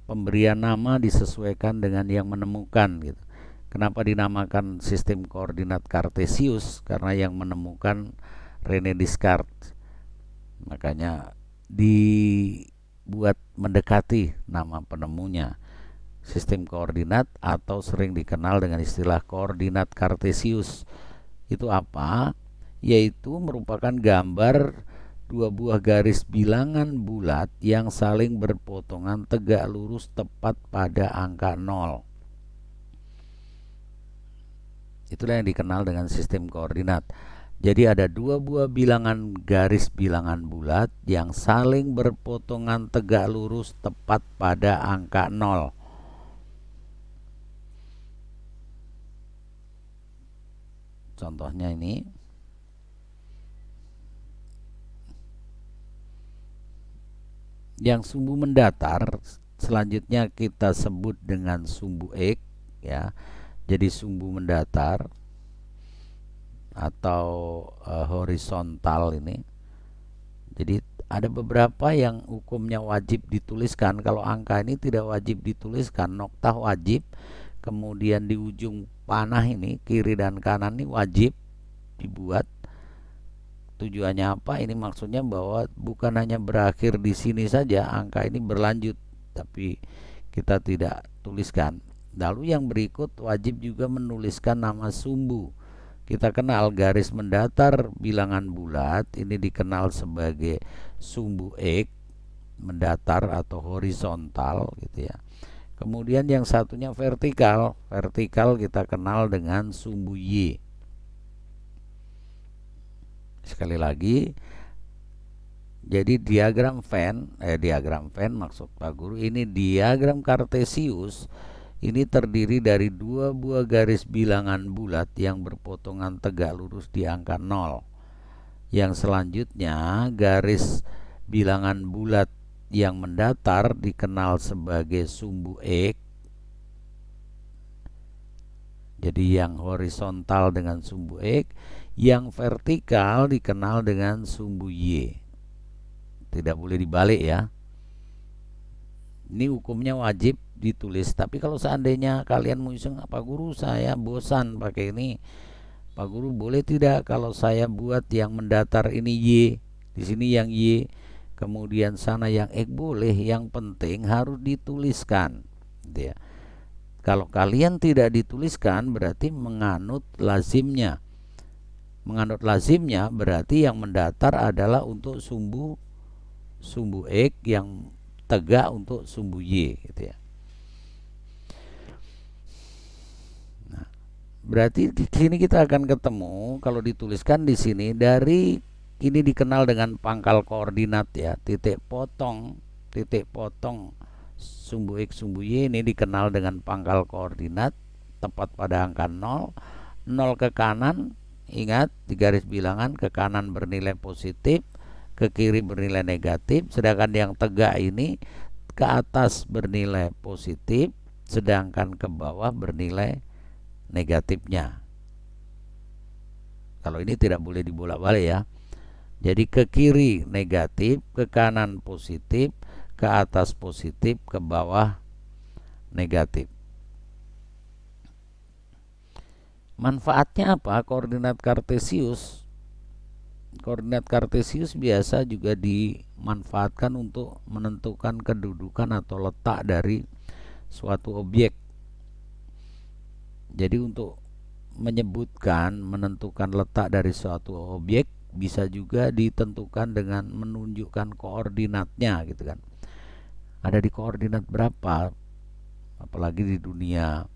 pemberian nama disesuaikan dengan yang menemukan gitu. Kenapa dinamakan sistem koordinat kartesius? Karena yang menemukan René Descartes. Makanya dibuat mendekati nama penemunya. Sistem koordinat atau sering dikenal dengan istilah koordinat kartesius. Itu apa? Yaitu merupakan gambar dua buah garis bilangan bulat yang saling berpotongan tegak lurus tepat pada angka 0. Itulah yang dikenal dengan sistem koordinat. Jadi ada dua buah bilangan garis bilangan bulat yang saling berpotongan tegak lurus tepat pada angka 0. Contohnya ini. Yang sumbu mendatar selanjutnya kita sebut dengan sumbu X ya. Jadi sumbu mendatar atau horizontal ini. Jadi ada beberapa yang hukumnya wajib dituliskan. Kalau angka ini tidak wajib dituliskan, noktah wajib. Kemudian di ujung panah ini kiri dan kanan ini wajib dibuat. Tujuannya apa? Ini maksudnya bahwa bukan hanya berakhir di sini saja, angka ini berlanjut, tapi kita tidak tuliskan. Lalu yang berikut wajib juga menuliskan nama sumbu. Kita kenal garis mendatar bilangan bulat, ini dikenal sebagai sumbu X, mendatar atau horizontal gitu ya. Kemudian yang satunya vertikal, vertikal kita kenal dengan sumbu Y. Sekali lagi, jadi diagram Venn maksud Pak Guru, ini diagram kartesius ini terdiri dari dua buah garis bilangan bulat yang berpotongan tegak lurus di angka 0. Yang selanjutnya garis bilangan bulat yang mendatar dikenal sebagai sumbu X. Jadi yang horizontal dengan sumbu X, yang vertikal dikenal dengan sumbu Y. Tidak boleh dibalik ya. Ini hukumnya wajib ditulis. Tapi kalau seandainya kalian mau iseng, Pak Guru saya bosan pakai ini, Pak Guru boleh tidak kalau saya buat yang mendatar ini Y, di sini yang Y, kemudian sana yang X, boleh. Yang penting harus dituliskan gitu ya. Kalau kalian tidak dituliskan berarti menganut lazimnya. Menganut lazimnya berarti yang mendatar adalah untuk sumbu X, yang tegak untuk sumbu Y gitu ya. Nah, berarti di sini kita akan ketemu kalau dituliskan di sini dari ini dikenal dengan pangkal koordinat ya, titik potong sumbu X sumbu Y ini dikenal dengan pangkal koordinat tepat pada angka 0. 0 ke kanan, ingat di garis bilangan ke kanan bernilai positif, ke kiri bernilai negatif, sedangkan yang tegak ini ke atas bernilai positif, sedangkan ke bawah bernilai negatifnya. Kalau ini tidak boleh dibolak-balik ya. Jadi ke kiri negatif, ke kanan positif, ke atas positif, ke bawah negatif. Manfaatnya apa? Koordinat kartesius biasa juga dimanfaatkan untuk menentukan kedudukan atau letak dari suatu objek. Jadi untuk menentukan letak dari suatu objek bisa juga ditentukan dengan menunjukkan koordinatnya gitu kan. Ada di koordinat berapa? Apalagi di dunia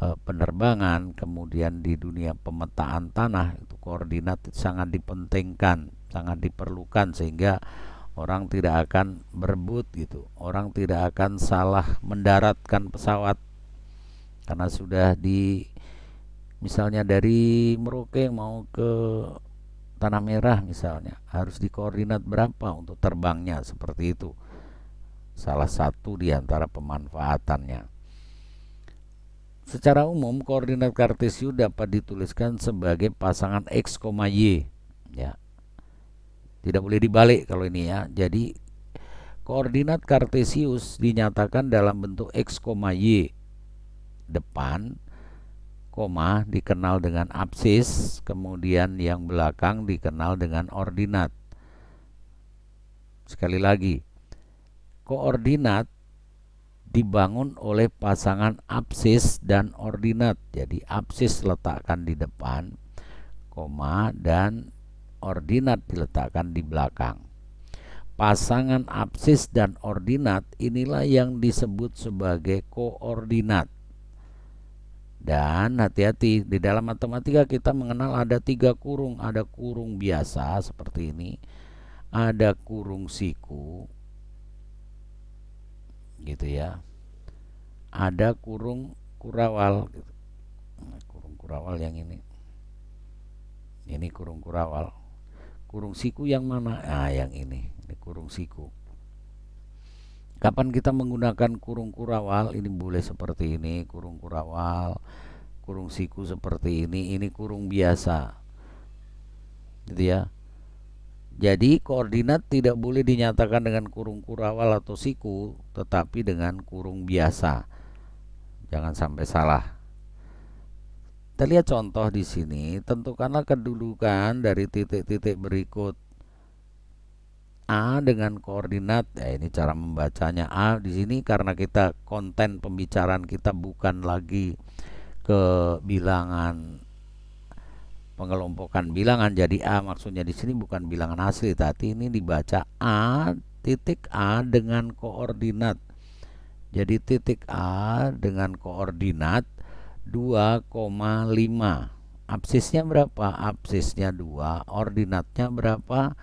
penerbangan, kemudian di dunia pemetaan tanah, itu koordinat sangat dipentingkan, sangat diperlukan sehingga orang tidak akan berebut gitu. Orang tidak akan salah mendaratkan pesawat karena sudah misalnya dari Merauke mau ke Tanah Merah misalnya, harus dikoordinat berapa untuk terbangnya, seperti itu. salah satu di antara pemanfaatannya. Secara umum, koordinat kartesius dapat dituliskan sebagai pasangan X, Y. Ya, tidak boleh dibalik kalau ini ya. Jadi, koordinat kartesius dinyatakan dalam bentuk X, Y. Depan, koma dikenal dengan absis, kemudian yang belakang dikenal dengan ordinat. Sekali lagi, koordinat dibangun oleh pasangan absis dan ordinat. Jadi absis letakkan di depan, koma, dan ordinat diletakkan di belakang. Pasangan absis dan ordinat inilah yang disebut sebagai koordinat. Dan hati-hati, di dalam matematika kita mengenal ada 3 kurung. Ada kurung biasa seperti ini, ada kurung siku, gitu ya, ada kurung kurawal gitu. Kurung kurawal yang ini kurung kurawal. Kurung siku yang mana? Yang ini kurung siku. Kapan kita menggunakan kurung kurawal? Ini boleh seperti ini, kurung kurawal. Kurung siku seperti ini kurung biasa, gitu ya. Jadi koordinat tidak boleh dinyatakan dengan kurung kurawal atau siku, tetapi dengan kurung biasa. Jangan sampai salah. Kita lihat contoh di sini. Tentukanlah kedudukan dari titik-titik berikut. A dengan koordinat, ini cara membacanya. A di sini karena kita konten pembicaraan kita bukan lagi ke bilangan, pengelompokan bilangan, jadi A maksudnya di sini bukan bilangan asli, tapi ini dibaca A titik A dengan koordinat. Jadi titik A dengan koordinat 2,5. Absisnya berapa? Absisnya 2. Ordinatnya berapa?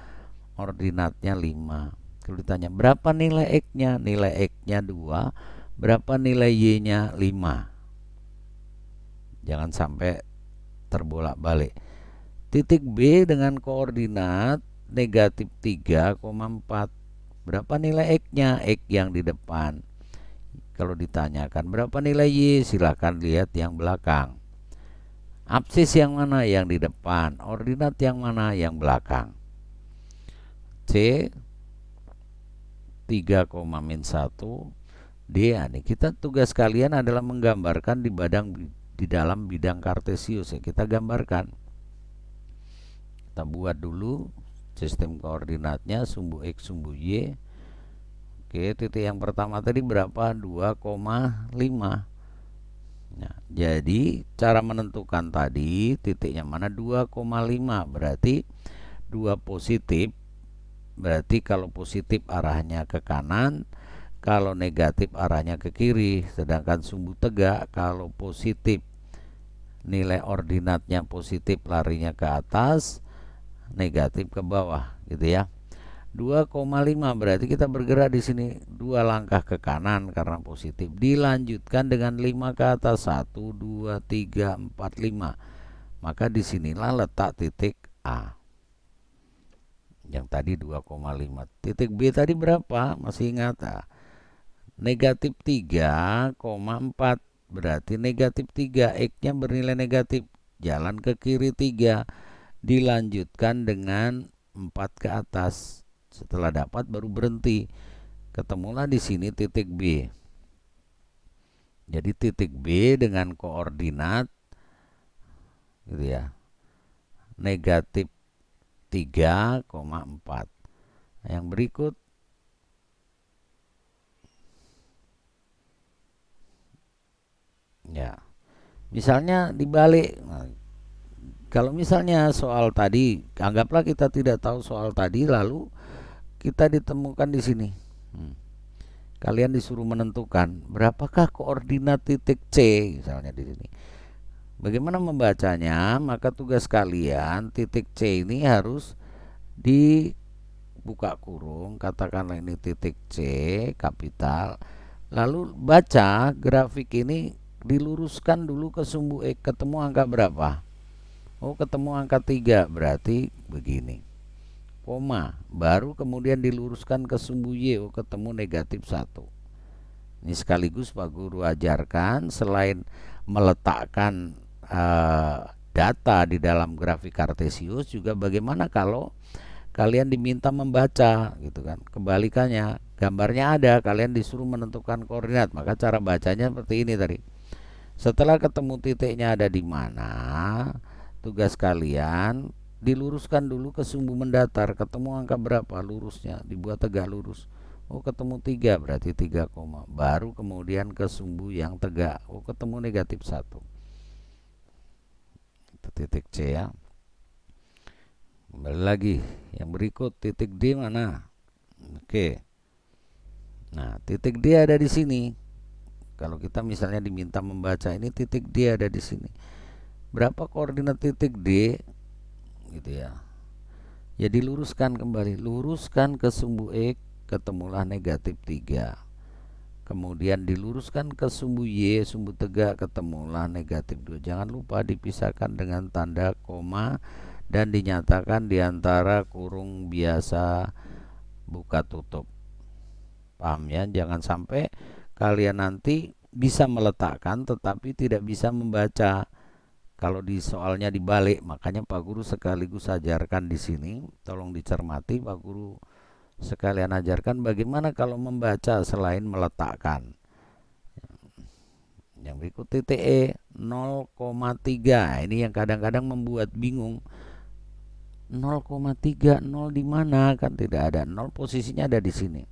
Ordinatnya 5. Kalau ditanya berapa nilai X-nya? Nilai X-nya 2. Berapa nilai Y-nya? 5. Jangan sampai terbolak-balik. Titik B dengan koordinat negatif 3,4. Berapa nilai X-nya? X yang di depan. Kalau ditanyakan berapa nilai Y, silahkan lihat yang belakang. Absis yang mana? Yang di depan. Ordinat yang mana? Yang belakang. C 3,-1. D, ini kita tugas kalian adalah menggambarkan di dalam bidang kartesius ya. Kita gambarkan. Kita buat dulu sistem koordinatnya, sumbu X, sumbu Y. Oke, titik yang pertama tadi berapa? 2,5. Nah, jadi cara menentukan tadi titiknya mana? 2,5. Berarti 2 positif. Berarti kalau positif arahnya ke kanan, kalau negatif arahnya ke kiri. Sedangkan sumbu tegak kalau positif nilai ordinatnya positif larinya ke atas, negatif ke bawah, gitu ya. 2,5 berarti kita bergerak di sini 2 langkah ke kanan karena positif. Dilanjutkan dengan 5 ke atas, 1, 2, 3, 4, 5. Maka disinilah letak titik A. Yang tadi 2,5. Titik B tadi berapa? Masih ingat? Negatif 3,4. Berarti negatif 3. X-nya bernilai negatif. Jalan ke kiri 3. Dilanjutkan dengan 4 ke atas. Setelah dapat baru berhenti. Ketemulah di sini titik B. Jadi titik B dengan koordinat gitu ya, negatif 3,4. Yang berikut ya, misalnya dibalik. Kalau misalnya soal tadi, anggaplah kita tidak tahu soal tadi, lalu kita ditemukan di sini. Kalian disuruh menentukan berapakah koordinat titik C, misalnya di sini. Bagaimana membacanya? Maka tugas kalian titik C ini harus dibuka kurung, katakanlah ini titik C kapital. Lalu baca grafik ini, diluruskan dulu ke sumbu X, ketemu angka berapa? Oh, ketemu angka 3, berarti begini. koma, baru kemudian diluruskan ke sumbu Y, ketemu -1. Ini sekaligus Pak Guru ajarkan, selain meletakkan data di dalam grafik kartesius, juga bagaimana kalau kalian diminta membaca gitu kan. Kebalikannya, gambarnya ada, kalian disuruh menentukan koordinat, maka cara bacanya seperti ini tadi. Setelah ketemu titiknya ada di mana, tugas kalian diluruskan dulu ke sumbu mendatar, ketemu angka berapa lurusnya, dibuat tegak lurus. Oh, ketemu 3, berarti 3 koma. Baru kemudian ke sumbu yang tegak. Oh, ketemu -1. Itu titik C ya. Kembali lagi, yang berikut titik D mana? Oke. Nah, titik D ada di sini. Kalau kita misalnya diminta membaca ini, titik D ada di sini. Berapa koordinat titik D? Gitu ya. Ya diluruskan kembali, luruskan ke sumbu X, ketemulah -3. Kemudian diluruskan ke sumbu Y, sumbu tegak, ketemulah -2. Jangan lupa dipisahkan dengan tanda koma dan dinyatakan di antara kurung biasa buka tutup. Paham ya? Jangan sampai kalian nanti bisa meletakkan tetapi tidak bisa membaca. Kalau di soalnya dibalik, makanya Pak Guru sekaligus ajarkan di sini. Tolong dicermati, Pak Guru sekalian ajarkan bagaimana kalau membaca selain meletakkan. Yang berikut titik E 0,3. Ini yang kadang-kadang membuat bingung. 0,3, 0 di mana? Kan tidak ada. 0 posisinya ada di sini.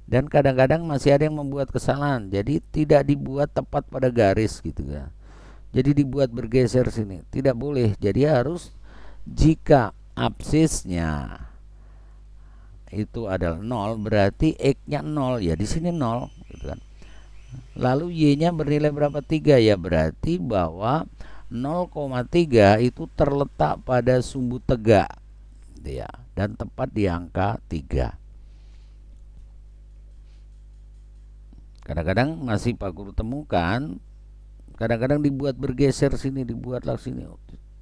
Dan kadang-kadang masih ada yang membuat kesalahan. Jadi tidak dibuat tepat pada garis gitu ya. Jadi dibuat bergeser sini. Tidak boleh. Jadi harus, jika absisnya itu adalah 0, berarti X-nya 0, ya di sini 0 gitu kan. Lalu Y-nya bernilai berapa? 3, ya berarti bahwa 0,3 itu terletak pada sumbu tegak gitu ya, dan tepat di angka 3. Kadang-kadang masih Pak Guru temukan, kadang-kadang dibuat bergeser sini, dibuatlah sini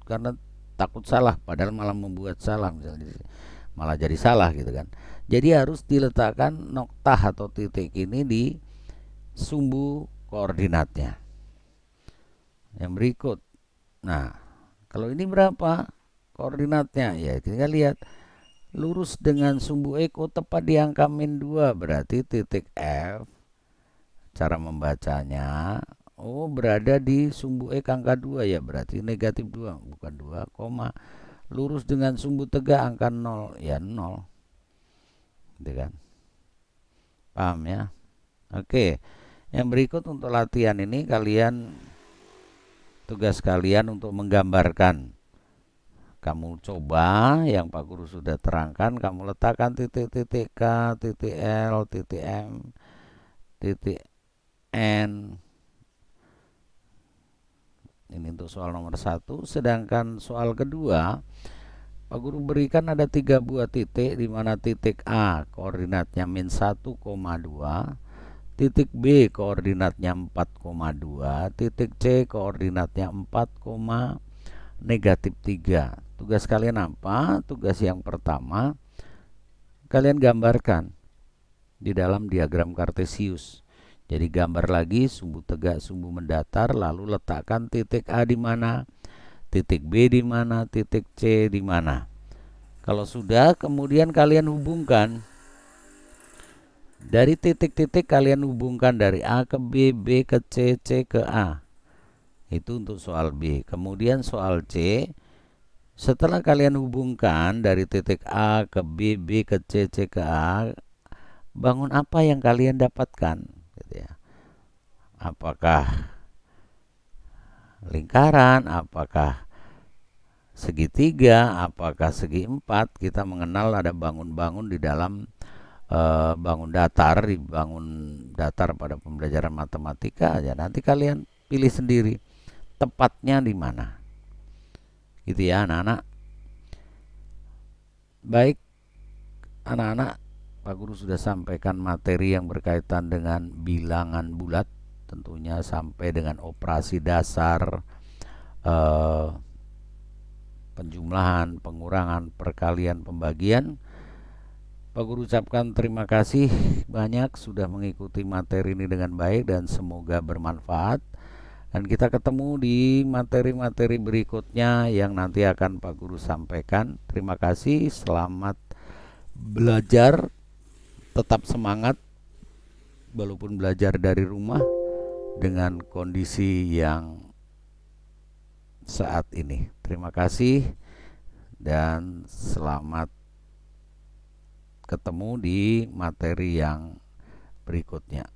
karena takut salah, padahal malah membuat salah, misalnya malah jadi salah gitu kan. Jadi harus diletakkan noktah atau titik ini di sumbu koordinatnya. Yang berikut, nah kalau ini berapa koordinatnya? Ya kita lihat, lurus dengan sumbu X, tepat di angka -2, berarti titik F, cara membacanya, berada di sumbu X angka 2, ya berarti -2, bukan 2, koma. Lurus dengan sumbu tegak angka 0, ya 0 gitu kan. Paham ya? Oke. Yang berikut untuk latihan ini, tugas kalian untuk menggambarkan. Kamu coba yang Pak Guru sudah terangkan, kamu letakkan titik-titik K, titik L, titik M, titik N. Ini untuk soal nomor 1. Sedangkan soal kedua, Pak Guru berikan ada 3 buah titik, di mana titik A koordinatnya -1,2, titik B koordinatnya 4,2, titik C koordinatnya 4,-3. Tugas kalian apa? Tugas yang pertama, kalian gambarkan di dalam diagram kartesius. Jadi gambar lagi sumbu tegak, sumbu mendatar, lalu letakkan titik A di mana, titik B di mana, titik C di mana. Kalau sudah, kemudian kalian hubungkan dari titik-titik, kalian hubungkan dari A ke B, B ke C, C ke A. Itu untuk soal B. Kemudian soal C, setelah kalian hubungkan dari titik A ke B, B ke C, C ke A, bangun apa yang kalian dapatkan gitu ya. Apakah lingkaran, apakah segitiga, apakah segi empat. Kita mengenal ada bangun-bangun di dalam bangun datar, di bangun datar pada pembelajaran matematika aja. Nanti kalian pilih sendiri tepatnya di mana. Gitu ya anak-anak. Baik anak-anak, Pak Guru sudah sampaikan materi yang berkaitan dengan bilangan bulat, tentunya sampai dengan operasi dasar, penjumlahan, pengurangan, perkalian, pembagian. Pak Guru ucapkan terima kasih banyak sudah mengikuti materi ini dengan baik dan semoga bermanfaat. Dan kita ketemu di materi-materi berikutnya yang nanti akan Pak Guru sampaikan. Terima kasih, selamat belajar, tetap semangat walaupun belajar dari rumah dengan kondisi yang saat ini. Terima kasih dan selamat ketemu di materi yang berikutnya.